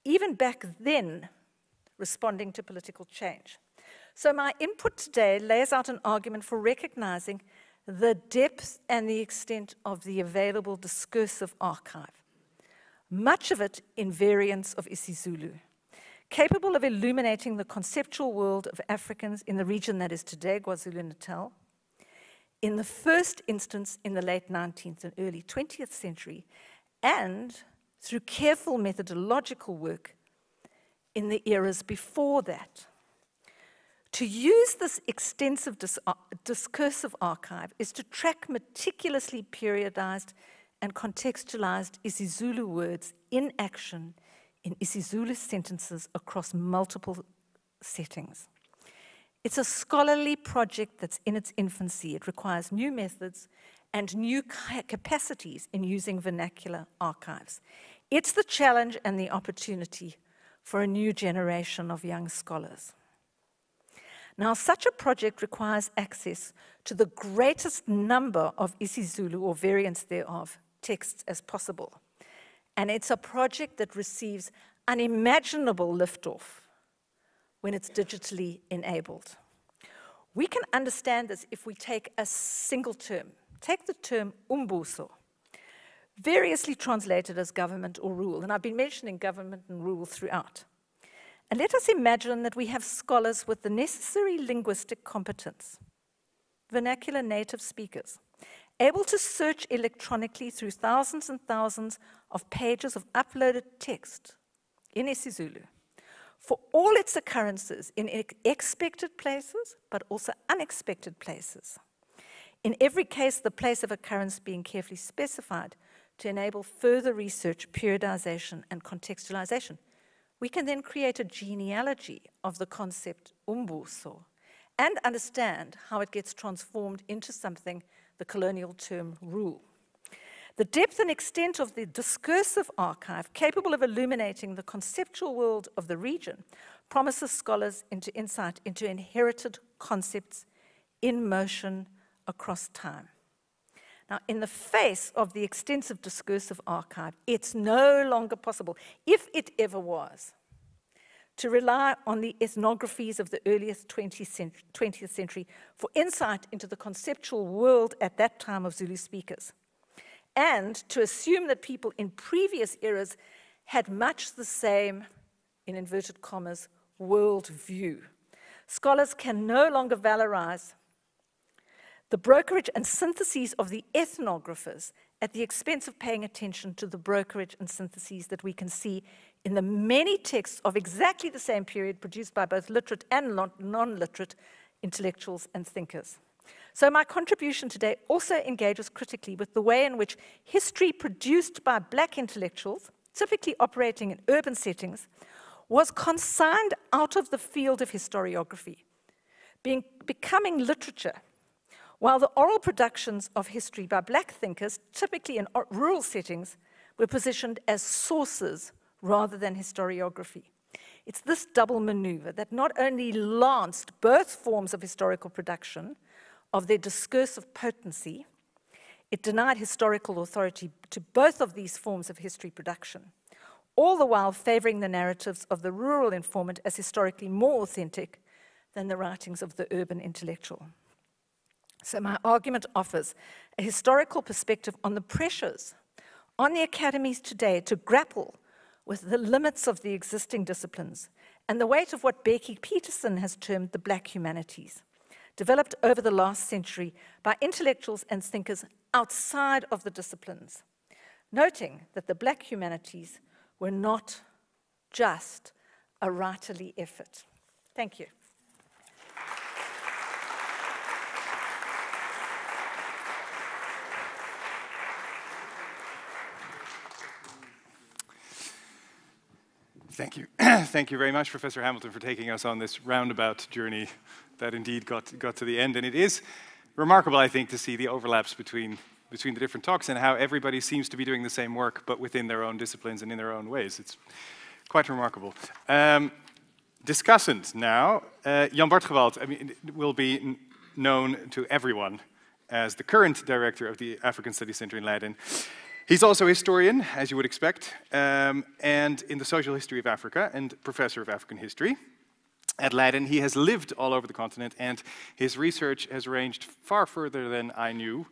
Speaker 2: even back then responding to political change. So my input today lays out an argument for recognizing the depth and the extent of the available discursive archive, much of it in variants of isiZulu, capable of illuminating the conceptual world of Africans in the region that is today KwaZulu-Natal, in the first instance in the late 19th and early 20th century, and through careful methodological work in the eras before that. To use this extensive discursive archive is to track meticulously periodized and contextualized isiZulu words in action in isiZulu sentences across multiple settings. It's a scholarly project that's in its infancy. It requires new methods and new capacities in using vernacular archives. It's the challenge and the opportunity for a new generation of young scholars. Now, such a project requires access to the greatest number of isiZulu or variants thereof texts as possible. And it's a project that receives unimaginable liftoff when it's digitally enabled. We can understand this if we take a single term. Take the term umbuso, variously translated as government or rule. And I've been mentioning government and rule throughout. And let us imagine that we have scholars with the necessary linguistic competence, vernacular native speakers, able to search electronically through thousands and thousands of pages of uploaded text in isiZulu for all its occurrences in expected places, but also unexpected places. In every case, the place of occurrence being carefully specified to enable further research, periodization, and contextualization. We can then create a genealogy of the concept umbuso and understand how it gets transformed into something, the colonial term rule. The depth and extent of the discursive archive, capable of illuminating the conceptual world of the region, promises scholars into insight into inherited concepts in motion across time. Now, in the face of the extensive discursive archive, it's no longer possible, if it ever was, to rely on the ethnographies of the earliest 20th century for insight into the conceptual world at that time of Zulu speakers, and to assume that people in previous eras had much the same, in inverted commas, world view. Scholars can no longer valorize the brokerage and syntheses of the ethnographers at the expense of paying attention to the brokerage and syntheses that we can see in the many texts of exactly the same period produced by both literate and non-literate intellectuals and thinkers. So my contribution today also engages critically with the way in which history produced by Black intellectuals, typically operating in urban settings, was consigned out of the field of historiography, becoming literature, while the oral productions of history by Black thinkers, typically in rural settings, were positioned as sources rather than historiography. It's this double maneuver that not only lanced both forms of historical production of their discursive potency, it denied historical authority to both of these forms of history production, all the while favoring the narratives of the rural informant as historically more authentic than the writings of the urban intellectual. So my argument offers a historical perspective on the pressures on the academies today to grapple with the limits of the existing disciplines and the weight of what Becky Peterson has termed the Black humanities, developed over the last century by intellectuals and thinkers outside of the disciplines, noting that the black humanities were not just a writerly effort. Thank you.
Speaker 1: Thank you. Thank you very much, Professor Hamilton, for taking us on this roundabout journey that indeed got to the end. And it is remarkable, I think, to see the overlaps between the different talks and how everybody seems to be doing the same work, but within their own disciplines and in their own ways. It's quite remarkable. Discussant now. Jan-Bart Gewald, I mean, will be known to everyone as the current director of the African Studies Centre in Leiden. He's also a historian, as you would expect, and in the social history of Africa, and professor of African history. At Leiden, he has lived all over the continent, and his research has ranged far further than I knew,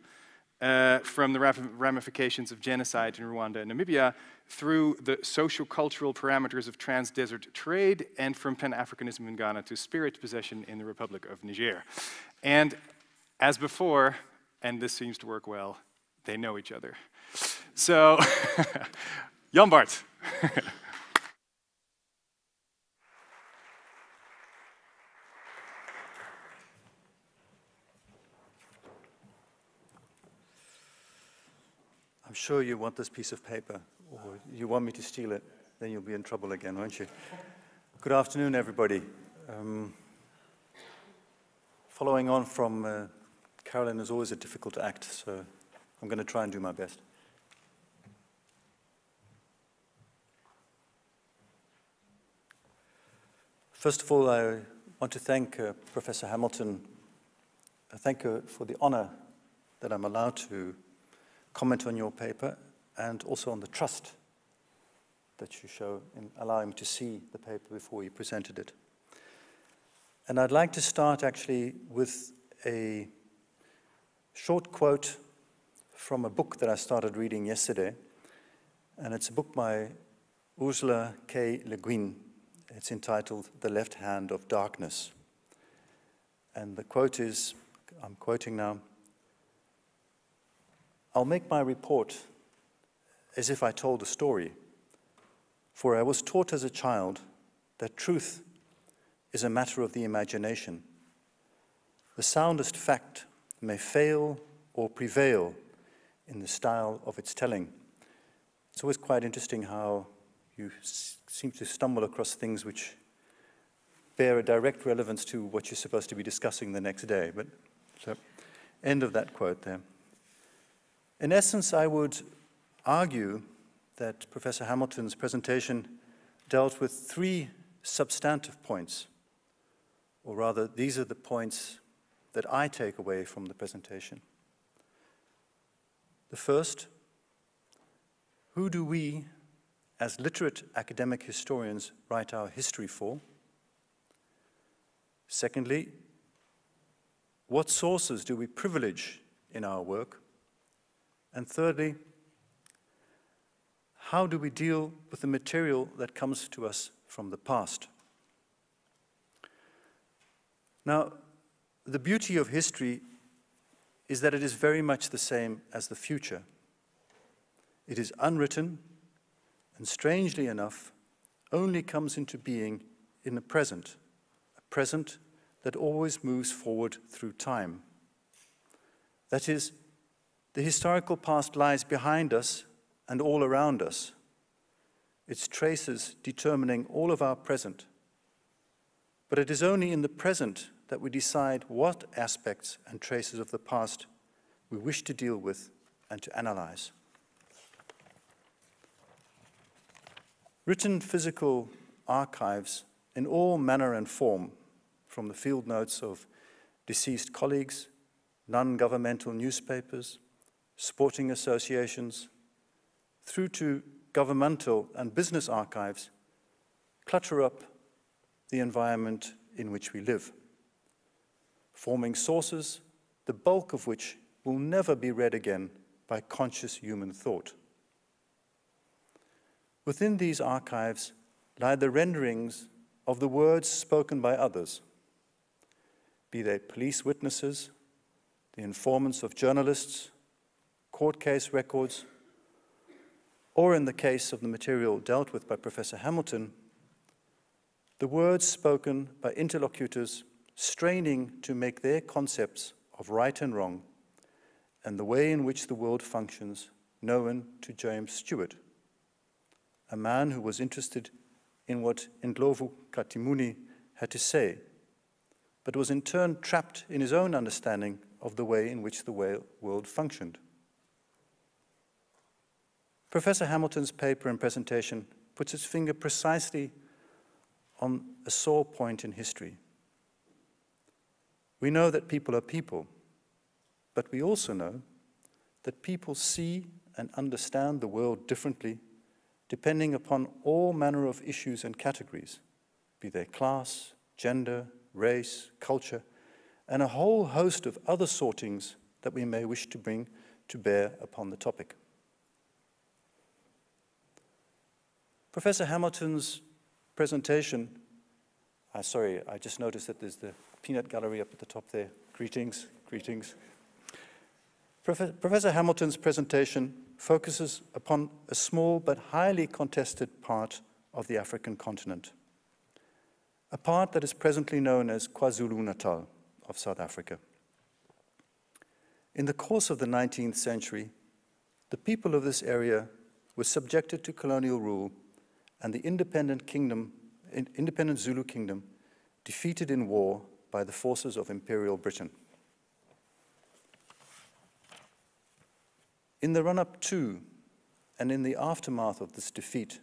Speaker 1: from the ramifications of genocide in Rwanda and Namibia, through the social-cultural parameters of trans-desert trade, and from Pan-Africanism in Ghana to spirit possession in the Republic of Niger. And as before, and this seems to work well, they know each other. So, Jan-Bart.
Speaker 3: I'm sure you want this piece of paper, or you want me to steal it, then you'll be in trouble again, won't you? Good afternoon, everybody. Following on from Carolyn is always a difficult act, so I'm going to try and do my best. First of all, I want to thank Professor Hamilton. Thank her for the honor that I'm allowed to comment on your paper, and also on the trust that you show in allowing me to see the paper before you presented it. And I'd like to start actually with a short quote from a book that I started reading yesterday, and it's a book by Ursula K. Le Guin. It's entitled The Left Hand of Darkness. And the quote is, I'm quoting now, "I'll make my report as if I told a story, for I was taught as a child that truth is a matter of the imagination. The soundest fact may fail or prevail in the style of its telling." It's always quite interesting how you seem to stumble across things which bear a direct relevance to what you're supposed to be discussing the next day. But so, end of that quote there. In essence, I would argue that Professor Hamilton's presentation dealt with three substantive points, or rather, these are the points that I take away from the presentation. The first, who do we, as literate academic historians, write our history for? Secondly, what sources do we privilege in our work? And thirdly, how do we deal with the material that comes to us from the past? Now, the beauty of history is that it is very much the same as the future. It is unwritten, and strangely enough, only comes into being in the present, a present that always moves forward through time. That is, the historical past lies behind us and all around us, its traces determining all of our present. But it is only in the present that we decide what aspects and traces of the past we wish to deal with and to analyze. Written physical archives in all manner and form, from the field notes of deceased colleagues, non-governmental newspapers, sporting associations, through to governmental and business archives, clutter up the environment in which we live, forming sources, the bulk of which will never be read again by conscious human thought. Within these archives lie the renderings of the words spoken by others, be they police witnesses, the informants of journalists, court case records, or in the case of the material dealt with by Professor Hamilton, the words spoken by interlocutors straining to make their concepts of right and wrong and the way in which the world functions known to James Stewart, a man who was interested in what Ndlovu Katimuni had to say, but was in turn trapped in his own understanding of the way in which the world functioned. Professor Hamilton's paper and presentation puts its finger precisely on a sore point in history. We know that people are people, but we also know that people see and understand the world differently depending upon all manner of issues and categories, be they class, gender, race, culture, and a whole host of other sortings that we may wish to bring to bear upon the topic. Professor Hamilton's presentation, sorry, I just noticed that there's the peanut gallery up at the top there. Greetings, greetings. Professor Hamilton's presentation focuses upon a small but highly contested part of the African continent, a part that is presently known as KwaZulu-Natal of South Africa. In the course of the 19th century, the people of this area were subjected to colonial rule and the independent Zulu kingdom defeated in war by the forces of Imperial Britain. In the run-up to and in the aftermath of this defeat,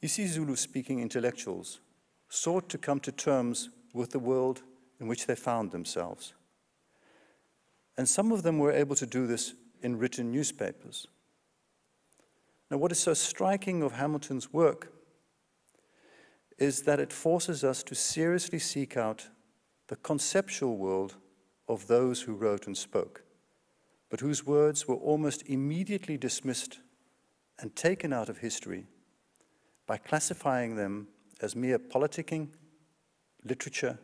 Speaker 3: isiZulu-speaking intellectuals sought to come to terms with the world in which they found themselves. And some of them were able to do this in written newspapers. Now, what is so striking of Hamilton's work is that it forces us to seriously seek out the conceptual world of those who wrote and spoke, but whose words were almost immediately dismissed and taken out of history by classifying them as mere politicking, literature,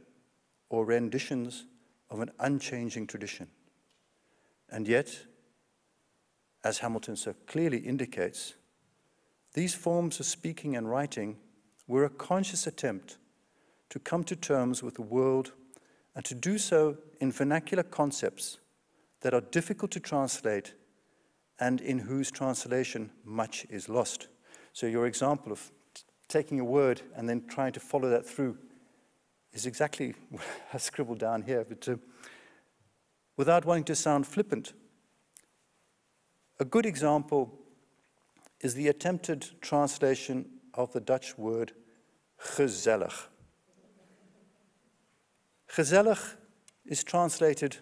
Speaker 3: or renditions of an unchanging tradition. And yet, as Hamilton so clearly indicates, these forms of speaking and writing were a conscious attempt to come to terms with the world and to do so in vernacular concepts that are difficult to translate and in whose translation much is lost. So your example of taking a word and then trying to follow that through is exactly what I scribbled down here. But without wanting to sound flippant, a good example is the attempted translation of the Dutch word gezellig. Gezellig is translated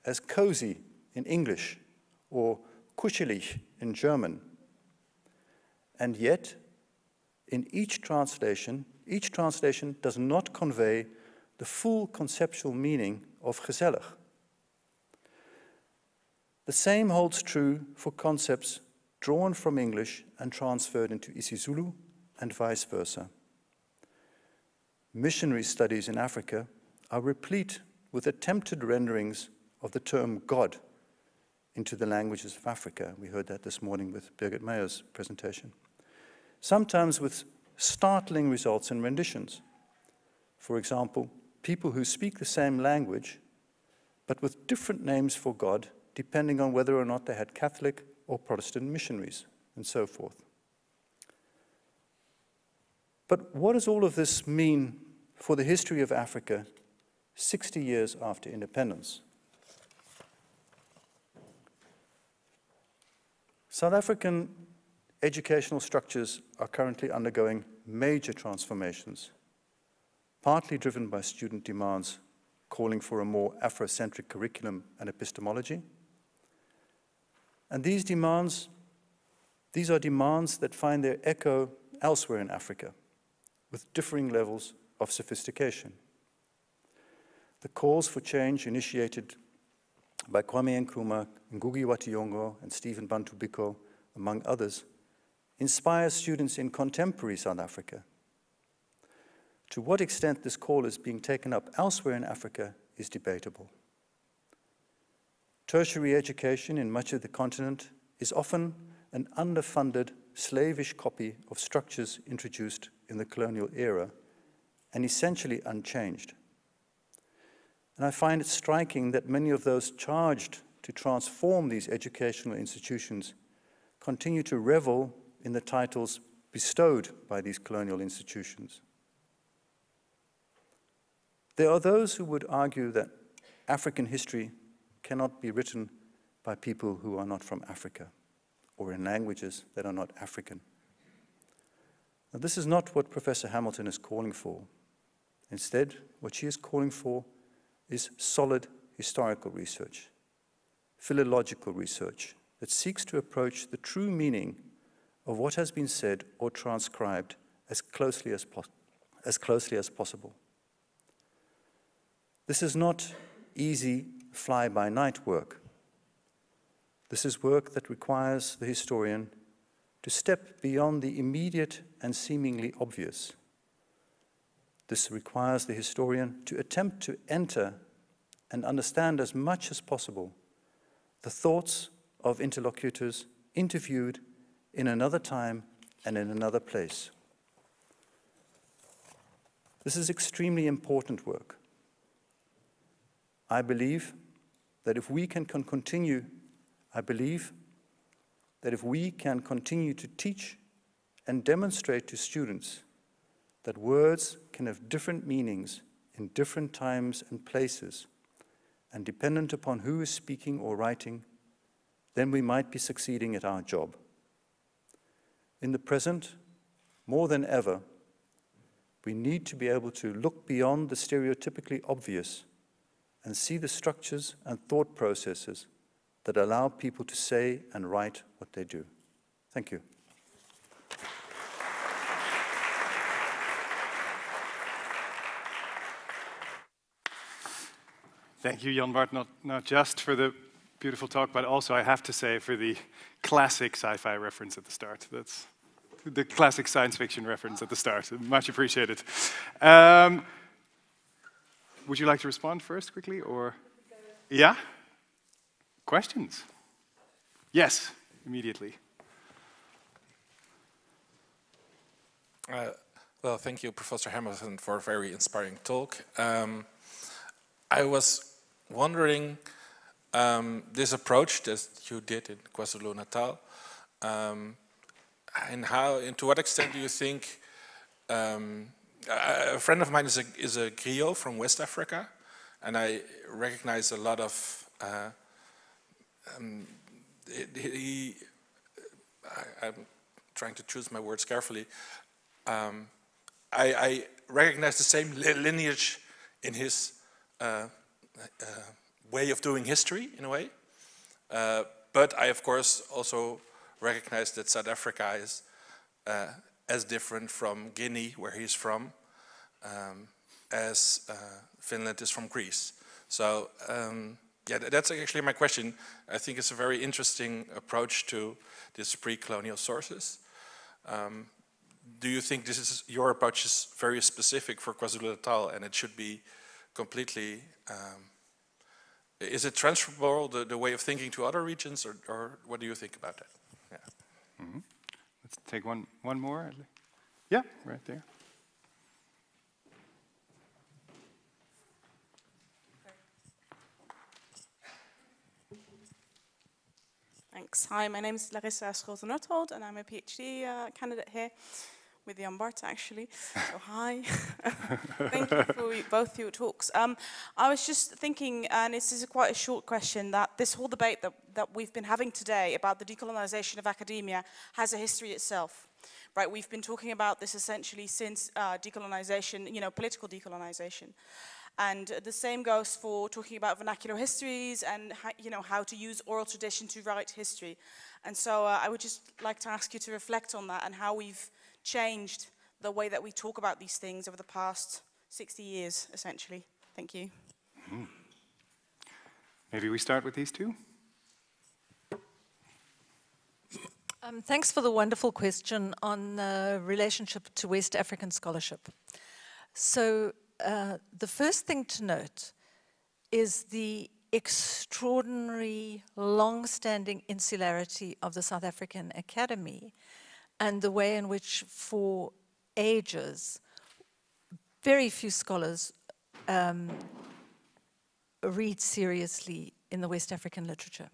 Speaker 3: as cozy in English or kuschelig in German. And yet, in each translation does not convey the full conceptual meaning of gezellig. The same holds true for concepts drawn from English and transferred into isiZulu and vice versa. Missionary studies in Africa are replete with attempted renderings of the term God into the languages of Africa. We heard that this morning with Birgit Meyer's presentation. Sometimes with startling results in renditions. For example, people who speak the same language, but with different names for God, depending on whether or not they had Catholic or Protestant missionaries, and so forth. But what does all of this mean for the history of Africa 60 years after independence? South African educational structures are currently undergoing major transformations, partly driven by student demands calling for a more Afrocentric curriculum and epistemology. And these are demands that find their echo elsewhere in Africa, with differing levels of sophistication. The calls for change initiated by Kwame Nkrumah, Ngugi wa Thiong'o, and Stephen Bantu Biko, among others, inspire students in contemporary South Africa. To what extent this call is being taken up elsewhere in Africa is debatable. Tertiary education in much of the continent is often an underfunded, slavish copy of structures introduced in the colonial era and essentially unchanged. And I find it striking that many of those charged to transform these educational institutions continue to revel in the titles bestowed by these colonial institutions. There are those who would argue that African history cannot be written by people who are not from Africa or in languages that are not African. Now, this is not what Professor Hamilton is calling for. Instead, what she is calling for is solid historical research, philological research that seeks to approach the true meaning of what has been said or transcribed as closely as possible. This is not easy fly-by-night work. This is work that requires the historian to step beyond the immediate and seemingly obvious. This requires the historian to attempt to enter and understand as much as possible the thoughts of interlocutors interviewed in another time and in another place. This is extremely important work. I believe that if we can continue to teach and demonstrate to students that words can have different meanings in different times and places, and dependent upon who is speaking or writing, then we might be succeeding at our job. In the present, more than ever, we need to be able to look beyond the stereotypically obvious and see the structures and thought processes that allow people to say and write what they do. Thank you.
Speaker 1: Thank you, Jan-Bart, not just for the beautiful talk, but also, I have to say, for the classic sci-fi reference at the start. That's the classic science fiction reference at the start. Much appreciated. Would you like to respond first, quickly, or? Yeah? Questions? Yes, immediately.
Speaker 4: Well, thank you, Professor Hamilton, for a very inspiring talk. I was wondering, this approach that you did in KwaZulu-Natal, and to what extent do you think, a friend of mine is a griot from West Africa, and I recognize a lot of, I'm trying to choose my words carefully, I recognize the same lineage in his way of doing history, in a way. But I, of course, also recognize that South Africa is as different from Guinea, where he's from, as Finland is from Greece. So, yeah, that's actually my question. I think it's a very interesting approach to these pre-colonial sources. Do you think your approach is very specific for KwaZulu-Natal and it should be completely, is it transferable, the way of thinking, to other regions, or what do you think about that? Yeah.
Speaker 1: Mm-hmm. Let's take one more. Yeah, right there.
Speaker 5: Thanks. Hi, my name is Larissa Scholte-Nordholt, and I'm a PhD candidate here with Jan-Bart, actually. So hi. Thank you for both your talks. I was just thinking, and this is quite a short question, that this whole debate that we've been having today about the decolonization of academia has a history itself. Right, we've been talking about this essentially since decolonization, political decolonization. And the same goes for talking about vernacular histories and how to use oral tradition to write history. And so I would just like to ask you to reflect on that and how we've changed the way that we talk about these things over the past 60 years, essentially. Thank you.
Speaker 1: Mm-hmm. Maybe we start with these two?
Speaker 2: Thanks for the wonderful question on the relationship to West African scholarship. So the first thing to note is the extraordinary, long-standing insularity of the South African Academy and the way in which, for ages, very few scholars read seriously in the West African literature.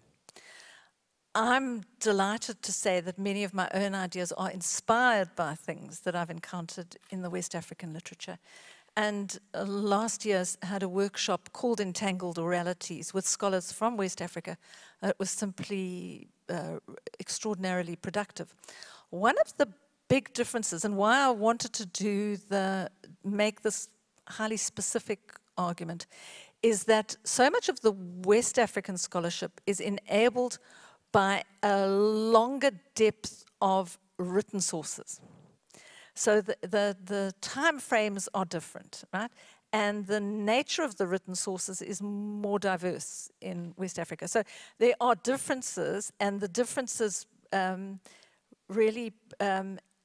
Speaker 2: I'm delighted to say that many of my own ideas are inspired by things that I've encountered in the West African literature. And last year had a workshop called Entangled Oralities with scholars from West Africa. It was simply extraordinarily productive. One of the big differences, and why I wanted to make this highly specific argument, is that so much of the West African scholarship is enabled by a longer depth of written sources. So the time frames are different, right? And the nature of the written sources is more diverse in West Africa. So there are differences, and the differences really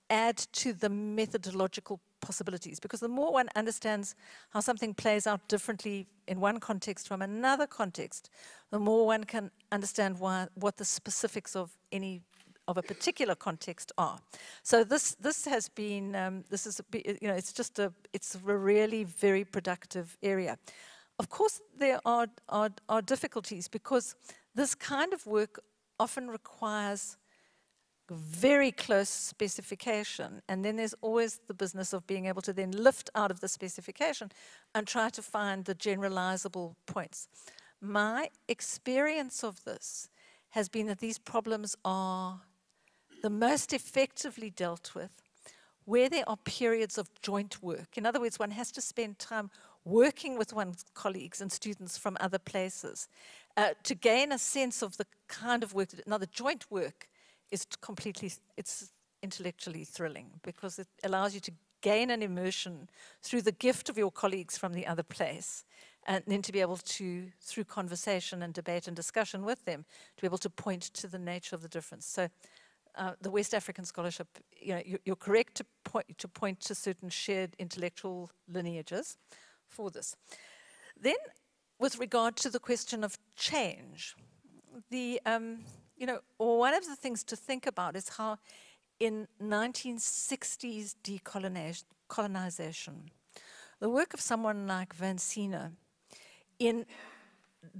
Speaker 2: add to the methodological possibilities, because the more one understands how something plays out differently in one context from another context, the more one can understand what the specifics of a particular context are. So this has been it's a really very productive area. Of course, there are difficulties, because this kind of work often requires very close specification, and then there's always the business of being able to then lift out of the specification and try to find the generalizable points. My experience of this has been that these problems are the most effectively dealt with where there are periods of joint work. In other words, one has to spend time working with one's colleagues and students from other places to gain a sense of the kind of work. Now, the joint work is it's intellectually thrilling, because it allows you to gain an immersion through the gift of your colleagues from the other place, and then to be able to, through conversation and debate and discussion with them, to be able to point to the nature of the difference. So the West African scholarship, you're correct to point to certain shared intellectual lineages for this. Then, with regard to the question of change, one of the things to think about is how in 1960s decolonization, the work of someone like Van Sina in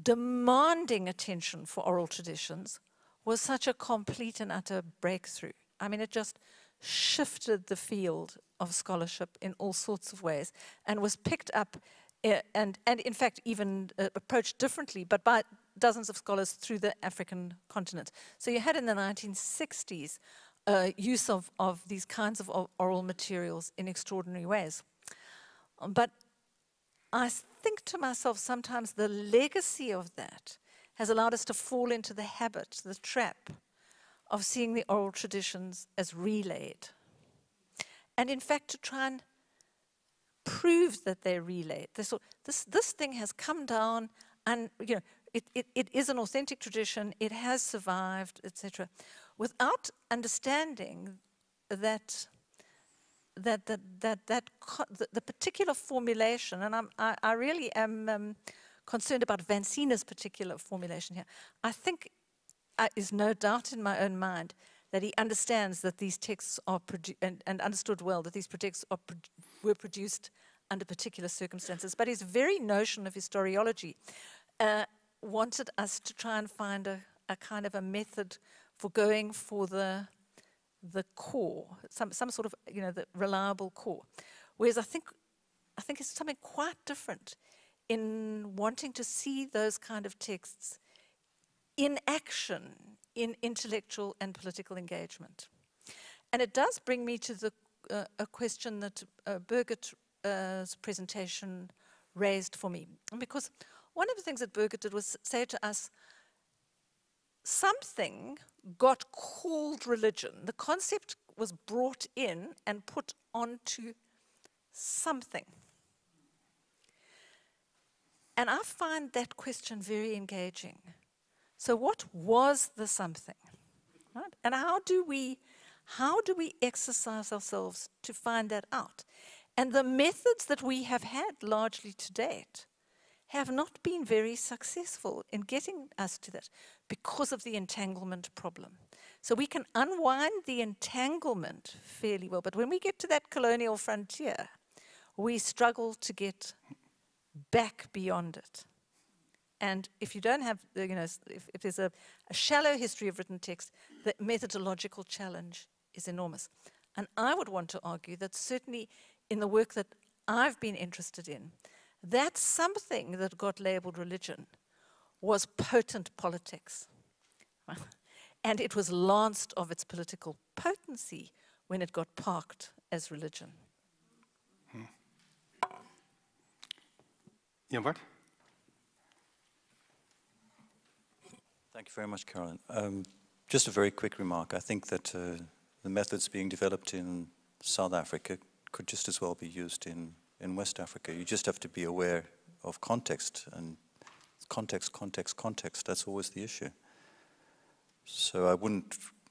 Speaker 2: demanding attention for oral traditions was such a complete and utter breakthrough. I mean, it just shifted the field of scholarship in all sorts of ways, and was picked up and in fact even approached differently, but by dozens of scholars through the African continent. So you had in the 1960s use of these kinds of oral materials in extraordinary ways. But I think to myself, sometimes the legacy of that has allowed us to fall into the habit, the trap, of seeing the oral traditions as relayed. And in fact, to try and prove that they're relayed. This thing has come down, and it is an authentic tradition, it has survived, etc., without understanding that the particular formulation, and I really am concerned about Van Sina's particular formulation here. I think is no doubt in my own mind that he understands that these texts are and understood well that these texts were produced under particular circumstances. But his very notion of historiology wanted us to try and find a kind of a method for going for the core, some sort of the reliable core. Whereas I think it's something quite different in wanting to see those kind of texts in action, in intellectual and political engagement. And it does bring me to a question that Birgit's presentation raised for me. Because one of the things that Birgit did was say to us, something got called religion. The concept was brought in and put onto something. And I find that question very engaging. So what was the something? Right? And how do we exercise ourselves to find that out? And the methods that we have had largely to date have not been very successful in getting us to that because of the entanglement problem. So we can unwind the entanglement fairly well, but when we get to that colonial frontier, we struggle to get back beyond it. And if you don't have, if there's a shallow history of written text, the methodological challenge is enormous. And I would want to argue that certainly in the work that I've been interested in, that something that got labeled religion was potent politics. And it was lanced of its political potency when it got parked as religion.
Speaker 1: Jan-Bart?
Speaker 3: Thank you very much, Carolyn. Just a very quick remark. I think that the methods being developed in South Africa could just as well be used in West Africa. You just have to be aware of context, and context. That's always the issue. So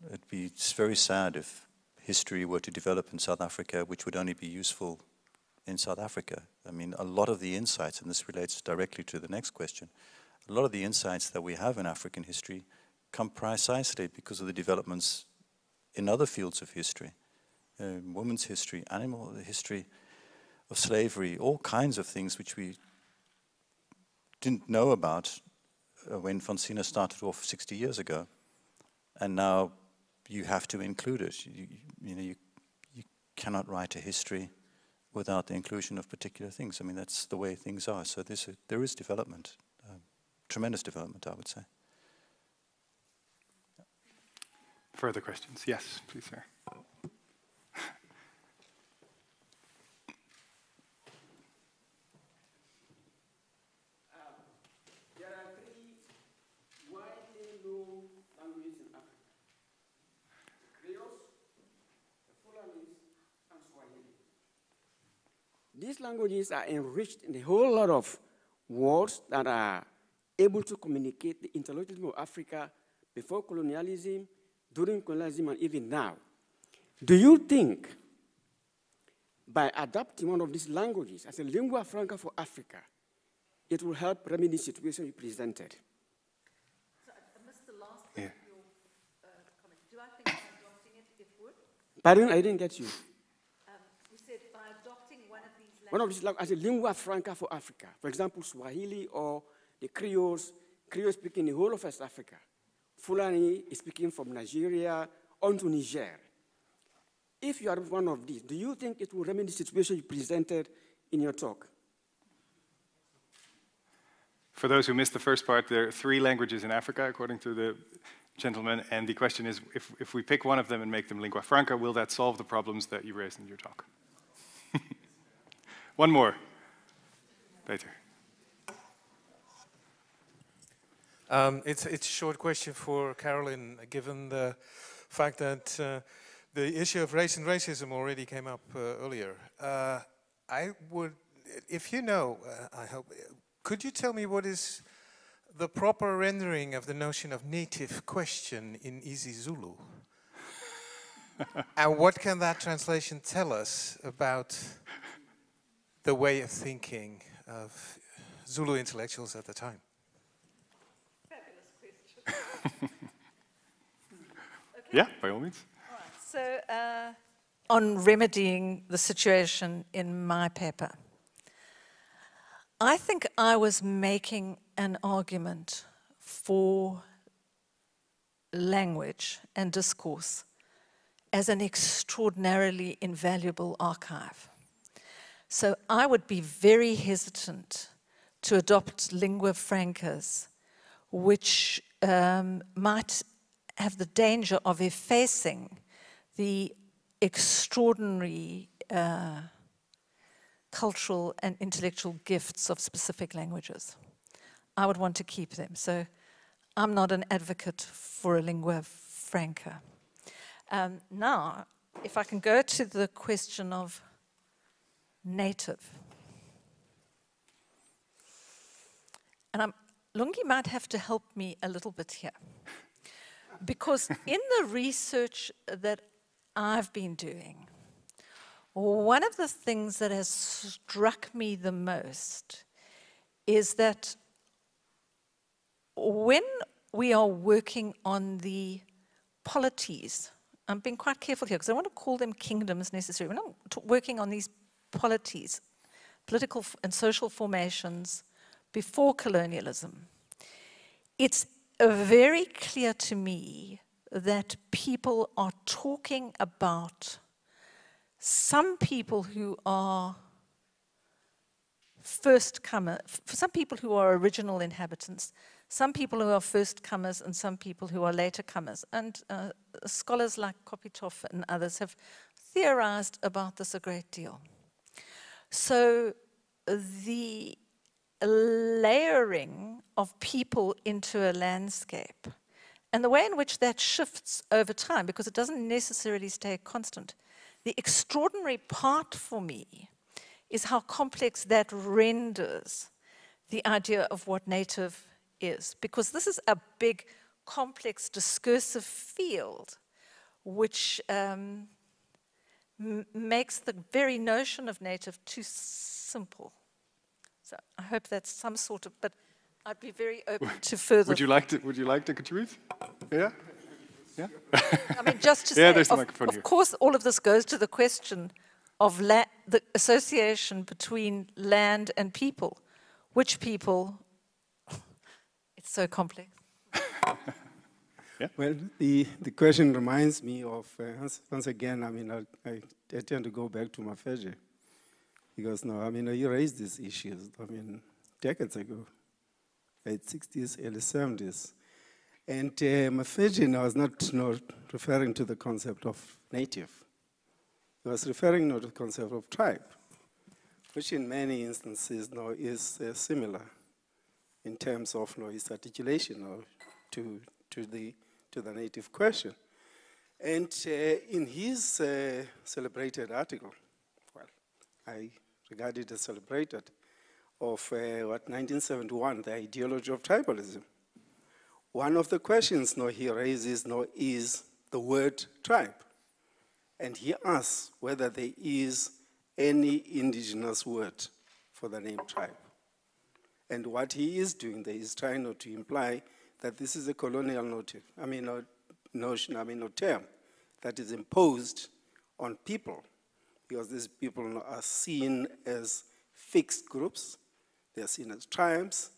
Speaker 3: it'd be very sad if history were to develop in South Africa, which would only be useful in South Africa. I mean, a lot of the insights, and this relates directly to the next question, a lot of the insights that we have in African history come precisely because of the developments in other fields of history, women's history, animal history of slavery, all kinds of things which we didn't know about when Francina started off 60 years ago. And now you have to include it. You cannot write a history without the inclusion of particular things. I mean, that's the way things are. So there is development, tremendous development, I would say.
Speaker 1: Further questions? Yes, please, sir.
Speaker 6: There are three widely known languages in Africa: the Creoles, the Fulanis, and Swahili. These languages are enriched in a whole lot of words that are able to communicate the intellectualism of Africa before colonialism, during colonialism, and even now. Do you think by adopting one of these languages as a lingua franca for Africa, it will help remedy the situation you presented?
Speaker 2: So I missed the last part of your comment. Do I think by adopting it would?
Speaker 6: Pardon, I didn't get you.
Speaker 2: You said by adopting one of these languages.
Speaker 6: One of these languages as a lingua franca for Africa. For example, Swahili or the Creoles speaking the whole of West Africa. Fulani is speaking from Nigeria on to Niger. If you are one of these, do you think it will remedy the situation you presented in your talk?
Speaker 1: For those who missed the first part, there are 3 languages in Africa, according to the gentleman, and the question is, if we pick one of them and make them lingua franca, will that solve the problems that you raised in your talk? One more. Peter.
Speaker 7: It's a short question for Carolyn, given the fact that the issue of race and racism already came up earlier. I would, if you know, I hope, could you tell me what is the proper rendering of the notion of native question in isiZulu? And what can that translation tell us about the way of thinking of Zulu intellectuals at the time?
Speaker 1: Yeah, by all means.
Speaker 2: All right. So on remedying the situation in my paper, I think I was making an argument for language and discourse as an extraordinarily invaluable archive. So I would be very hesitant to adopt lingua francas, which might have the danger of effacing the extraordinary cultural and intellectual gifts of specific languages. I would want to keep them. So I'm not an advocate for a lingua franca. Now, if I can go to the question of native. And Lungi might have to help me a little bit here. Because in the research that I've been doing, one of the things that has struck me the most is that when we are working on the polities, I'm being quite careful here because I don't want to call them kingdoms necessarily. We're not working on these polities, political and social formations before colonialism. It's very clear to me that people are talking about some people who are first comers, some people who are original inhabitants, some people who are first comers, and some people who are later comers. And scholars like Kopitov and others have theorized about this a great deal. So the layering of people into a landscape and the way in which that shifts over time, because it doesn't necessarily stay constant. The extraordinary part for me is how complex that renders the idea of what native is, because this is a big, complex, discursive field which makes the very notion of native too simple. So I hope that's some sort of, but I'd be very open to further.
Speaker 1: Would you like to contribute? Yeah? Yeah?
Speaker 2: I mean, just to
Speaker 1: yeah,
Speaker 2: say,
Speaker 1: there's the microphone here.
Speaker 2: Of course, all of this goes to the question of the association between land and people. Which people? It's so complex.
Speaker 1: Yeah?
Speaker 6: Well, the question reminds me of, once again, I mean, I tend to go back to Mafeje. Because, no, I mean, you raised these issues, I mean, decades ago, late 60s, early 70s. And Mafeje was not referring to the concept of native. He was referring to the concept of tribe, which in many instances is similar in terms of its articulation to the native question. And in his celebrated article, well, I regard it as celebrated, of 1971, the ideology of tribalism. One of the questions he raises is the word tribe. And he asks whether there is any indigenous word for the name tribe. And what he is doing there is trying to imply that this is a colonial term that is imposed on people, because these people are seen as fixed groups, they are seen as tribes,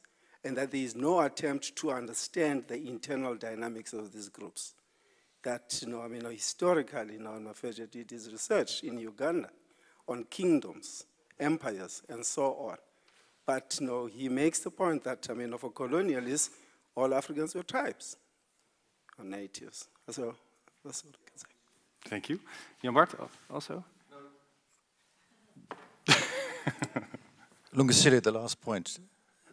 Speaker 6: and that there is no attempt to understand the internal dynamics of these groups. That, historically, Mafeje did his research in Uganda on kingdoms, empires, and so on. But he makes the point that, for colonialists, all Africans were tribes, or natives. So that's what I can say.
Speaker 1: Thank you. Jan-Bart, also?
Speaker 3: Lungisili, the last point,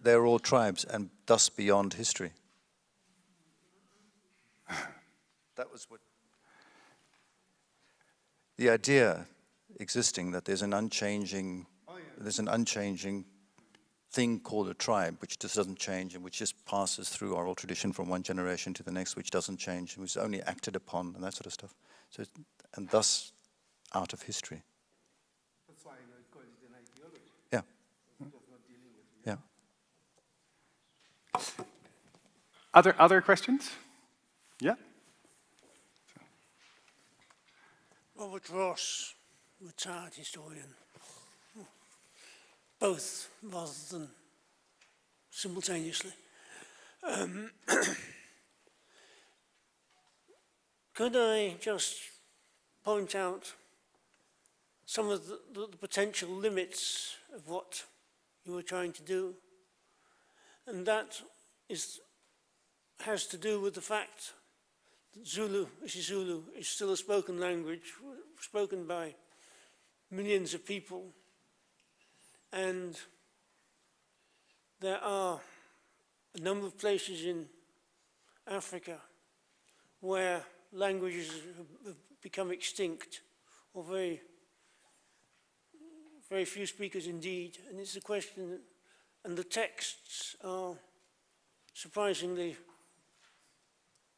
Speaker 3: they're all tribes and thus beyond history. That was what the idea existing that there's an unchanging thing called a tribe, which just doesn't change and which just passes through oral tradition from one generation to the next, which doesn't change, which is only acted upon and that sort of stuff. So, and thus out of history.
Speaker 6: That's why I call it an ideology.
Speaker 3: Yeah. Yeah.
Speaker 1: Other questions? Yeah?
Speaker 8: Robert Ross, retired historian. Both rather than simultaneously. Could I just point out some of the potential limits of what you were trying to do? And that has to do with the fact that isiZulu, is still a spoken language, spoken by millions of people. And there are a number of places in Africa where languages have become extinct, or very, very few speakers indeed. And it's a question, and the texts are surprisingly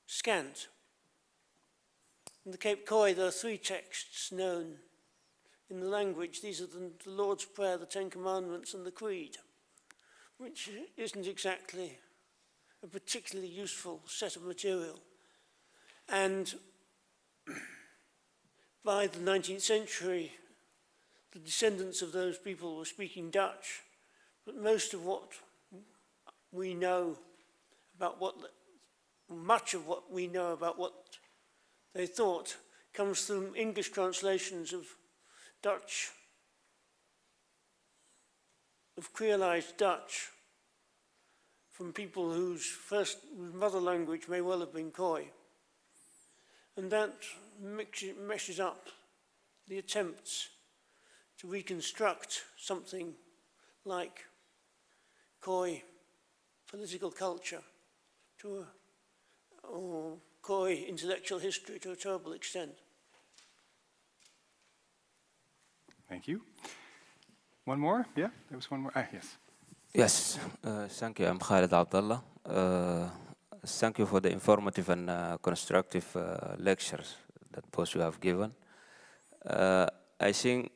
Speaker 8: scant. In the Cape Khoi, there are 3 texts known in the language. These are the Lord's Prayer, the 10 Commandments, and the Creed. which isn't exactly a particularly useful set of material. And by the 19th century, the descendants of those people were speaking Dutch, but most of what we know about much of what we know about what they thought comes from English translations of Dutch, of creolized Dutch, from people whose mother language may well have been Khoi. And that meshes up the attempts to reconstruct something like Khoi political culture or Khoi intellectual history to a terrible extent.
Speaker 1: Thank you. One more? Yeah, there was one more. Yes.
Speaker 9: Yes, thank you. I'm Khalid Abdullah. Thank you for the informative and constructive lectures that both you have given. I think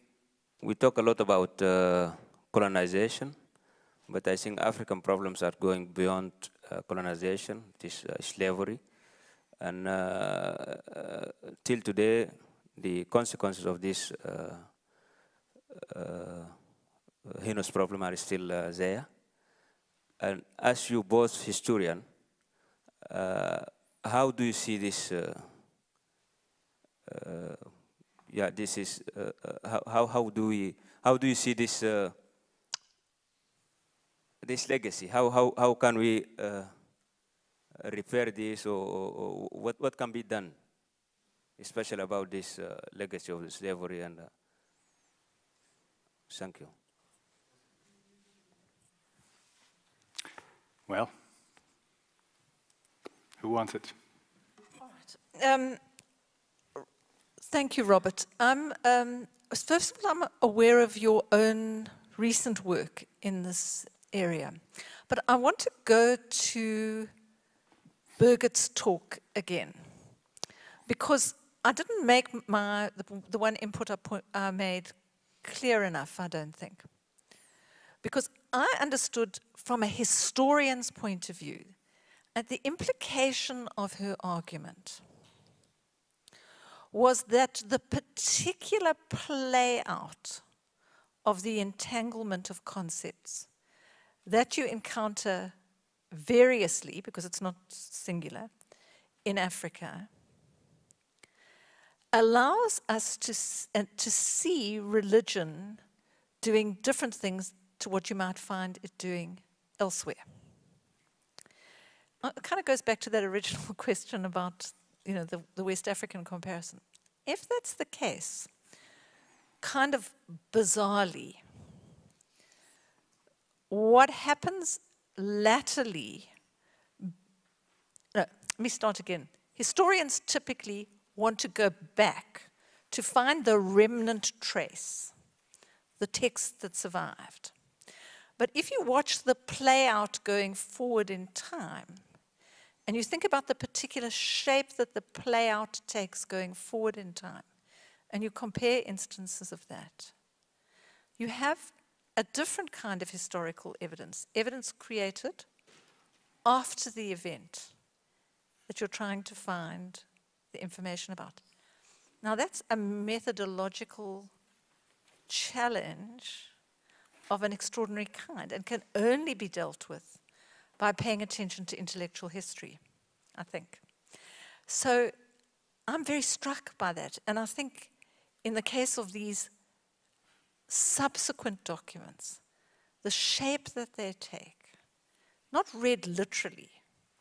Speaker 9: we talk a lot about colonization, but I think African problems are going beyond colonization, this slavery. And till today, the consequences of this heinous problem are still there. And as you both historian, how do you see this? Yeah, this is how do you see this this legacy? How can we repair this, or what can be done, especially about this legacy of the slavery? And thank you.
Speaker 1: Well, who wants it?
Speaker 2: All right. Thank you, Robert. First of all, I'm aware of your own recent work in this area, but I want to go to Birgit's talk again, because I didn't make the one input I made clear enough, I don't think. Because I understood from a historian's point of view that the implication of her argument was that the particular play out of the entanglement of concepts that you encounter variously, because it's not singular, in Africa, allows us to see religion doing different things to what you might find it doing elsewhere. It kind of goes back to that original question about, you know, the West African comparison. If that's the case, kind of bizarrely, what happens latterly, no, let me start again. Historians typically want to go back to find the remnant trace, the text that survived. But if you watch the play out going forward in time, and you think about the particular shape that the play out takes going forward in time, and you compare instances of that, you have a different kind of historical evidence, evidence created after the event that you're trying to find the information about. Now that's a methodological challenge of an extraordinary kind and can only be dealt with by paying attention to intellectual history, I think. So I'm very struck by that. And I think in the case of these subsequent documents, the shape that they take, not read literally,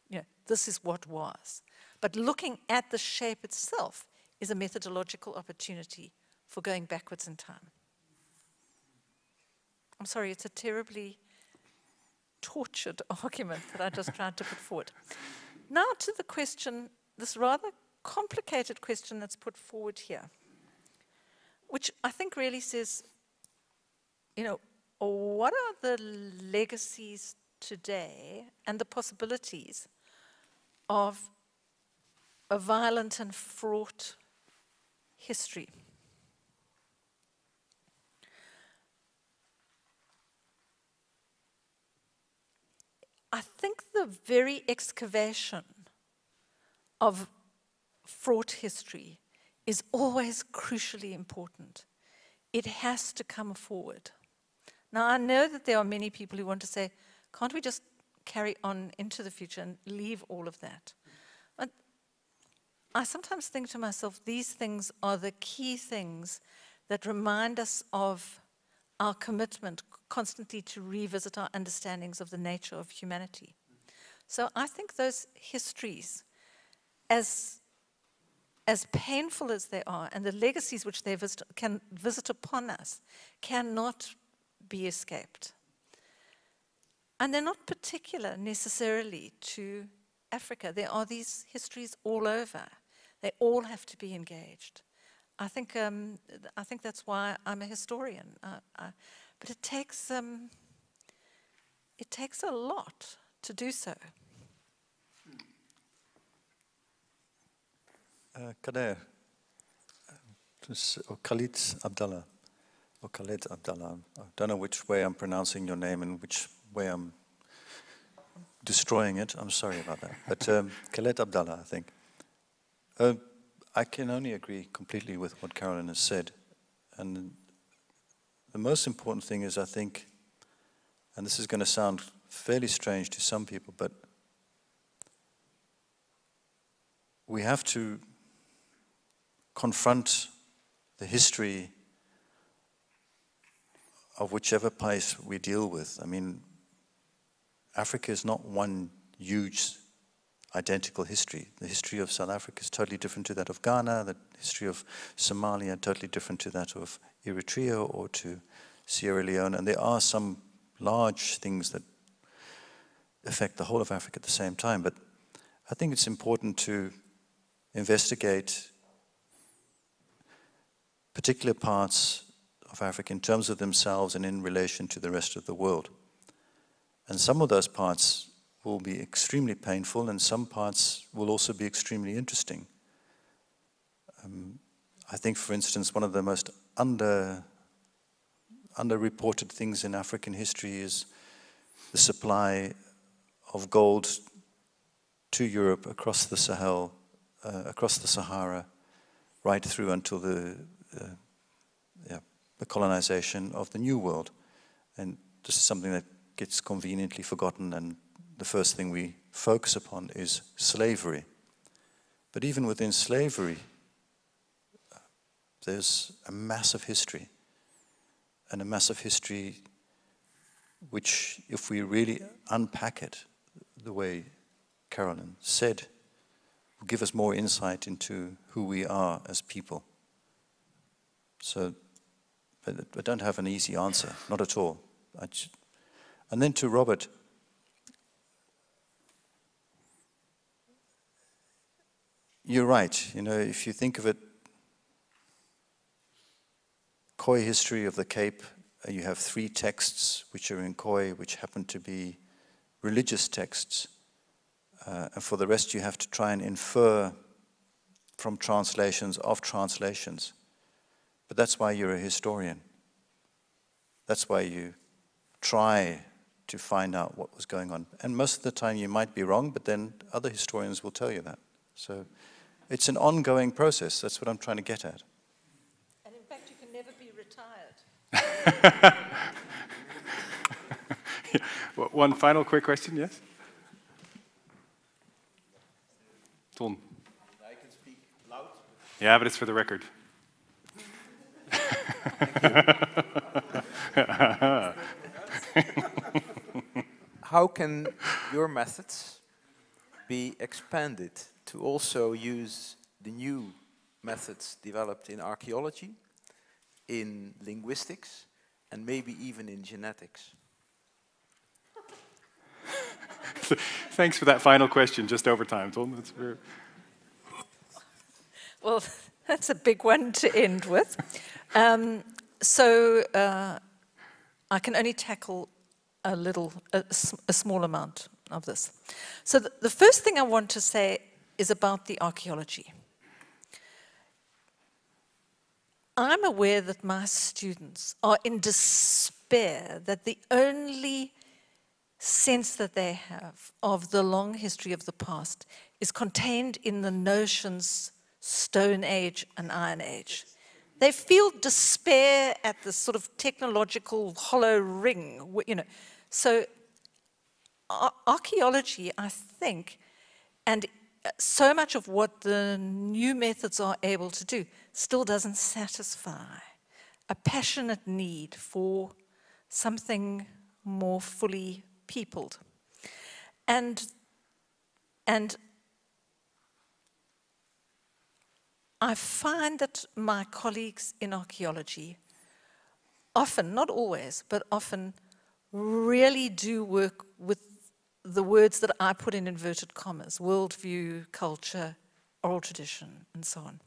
Speaker 2: you know, this is what was, but looking at the shape itself is a methodological opportunity for going backwards in time. I'm sorry, it's a terribly tortured argument that I just tried to put forward. Now to the question, this rather complicated question that's put forward here, which I think really says, you know, what are the legacies today and the possibilities of a violent and fraught history? I think the very excavation of fraught history is always crucially important. It has to come forward. Now, I know that there are many people who want to say, can't we just carry on into the future and leave all of that? But I sometimes think to myself, these things are the key things that remind us of our commitment constantly to revisit our understandings of the nature of humanity. So I think those histories, as painful as they are, and the legacies which they can visit upon us, cannot be escaped. And they're not particular necessarily to Africa. There are these histories all over. They all have to be engaged. I think that's why I'm a historian. But it takes a lot to do so.
Speaker 3: Kader, or Khalid Abdallah, or Khalid Abdallah. I don't know which way I'm pronouncing your name and which way I'm destroying it. I'm sorry about that. But Khalid Abdallah, I think. I can only agree completely with what Carolyn has said. And the most important thing is, I think, and this is going to sound fairly strange to some people, but we have to confront the history of whichever place we deal with. I mean, Africa is not one huge identical history. The history of South Africa is totally different to that of Ghana, the history of Somalia totally different to that of Eritrea or to Sierra Leone, and there are some large things that affect the whole of Africa at the same time. But I think it's important to investigate particular parts of Africa in terms of themselves and in relation to the rest of the world. And some of those parts will be extremely painful, and some parts will also be extremely interesting. I think, for instance, one of the most underreported things in African history is the supply of gold to Europe across the Sahel, across the Sahara, right through until the colonization of the New World. And this is something that gets conveniently forgotten, and the first thing we focus upon is slavery. But even within slavery, there's a massive history, and a massive history which, if we really unpack it the way Carolyn said, will give us more insight into who we are as people. So I don't have an easy answer, not at all. And then to Robert, you're right. You know, if you think of it, Khoi history of the Cape, you have 3 texts which are in Khoi, which happen to be religious texts. And for the rest, you have to try and infer from translations of translations. But that's why you're a historian. That's why you try to find out what was going on. And most of the time you might be wrong, but then other historians will tell you that. So it's an ongoing process. That's what I'm trying to get at.
Speaker 2: And in fact, you can never be retired.
Speaker 1: Well, one final quick question, yes? Ton.
Speaker 10: I can speak loud.
Speaker 1: Yeah, but it's for the record.
Speaker 10: How can your methods be expanded to also use the new methods developed in archaeology, in linguistics, and maybe even in genetics?
Speaker 1: Thanks for that final question, just over time, Ton. That's very...
Speaker 2: Well, that's a big one to end with. I can only tackle a small amount of this. So the first thing I want to say is about the archaeology. I'm aware that my students are in despair that the only sense that they have of the long history of the past is contained in the notions Stone Age and Iron Age. They feel despair at this sort of technological hollow ring, you know. So archaeology, I think, and so much of what the new methods are able to do still doesn't satisfy a passionate need for something more fully peopled. And I find that my colleagues in archaeology often, not always, but often really do work with the words that I put in inverted commas, worldview, culture, oral tradition, and so on,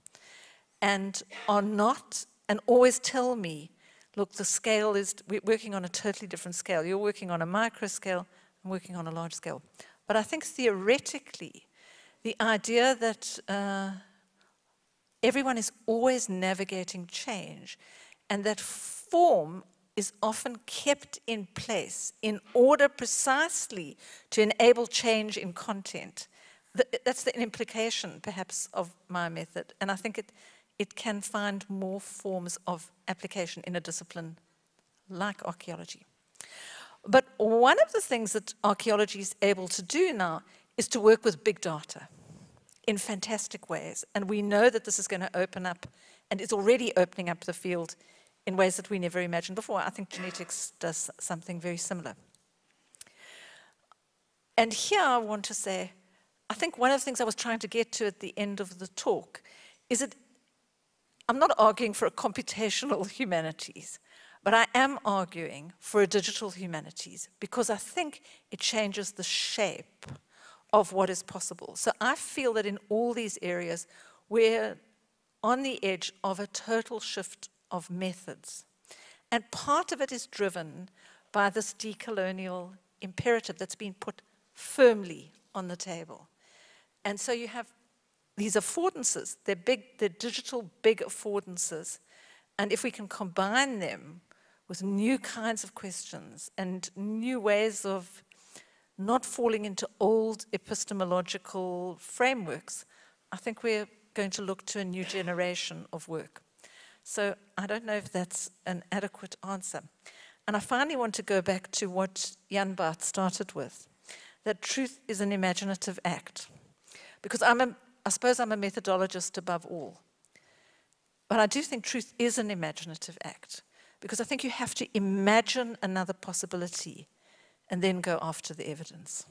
Speaker 2: and are not, and always tell me, look, the scale is, we're working on a totally different scale. You're working on a micro scale, I'm working on a large scale. But I think theoretically, the idea that everyone is always navigating change, and that form is often kept in place in order precisely to enable change in content. That's the implication, perhaps, of my method. And I think it can find more forms of application in a discipline like archaeology. But one of the things that archaeology is able to do now is to work with big data in fantastic ways. And we know that this is going to open up, and it's already opening up the field in ways that we never imagined before. I think genetics does something very similar. And here I want to say, I think one of the things I was trying to get to at the end of the talk is that I'm not arguing for a computational humanities, but I am arguing for a digital humanities because I think it changes the shape of what is possible. So I feel that in all these areas, we're on the edge of a total shift of methods. And part of it is driven by this decolonial imperative that's been put firmly on the table. And so you have these affordances, they're big, they're digital big affordances. And if we can combine them with new kinds of questions and new ways of not falling into old epistemological frameworks, I think we're going to look to a new generation of work. So I don't know if that's an adequate answer. And I finally want to go back to what Jan-Bart started with, that truth is an imaginative act. Because I suppose I'm a methodologist above all. But I do think truth is an imaginative act, because I think you have to imagine another possibility and then go after the evidence.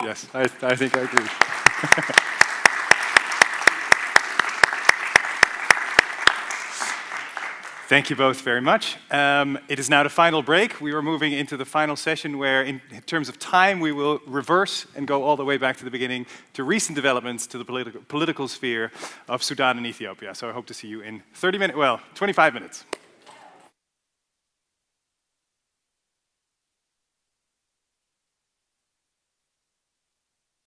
Speaker 1: Yes, I think I agree. Thank you both very much. It is now the final break. We are moving into the final session where, in terms of time, we will reverse and go all the way back to the beginning to recent developments to the political sphere of Sudan and Ethiopia. So I hope to see you in 25 minutes.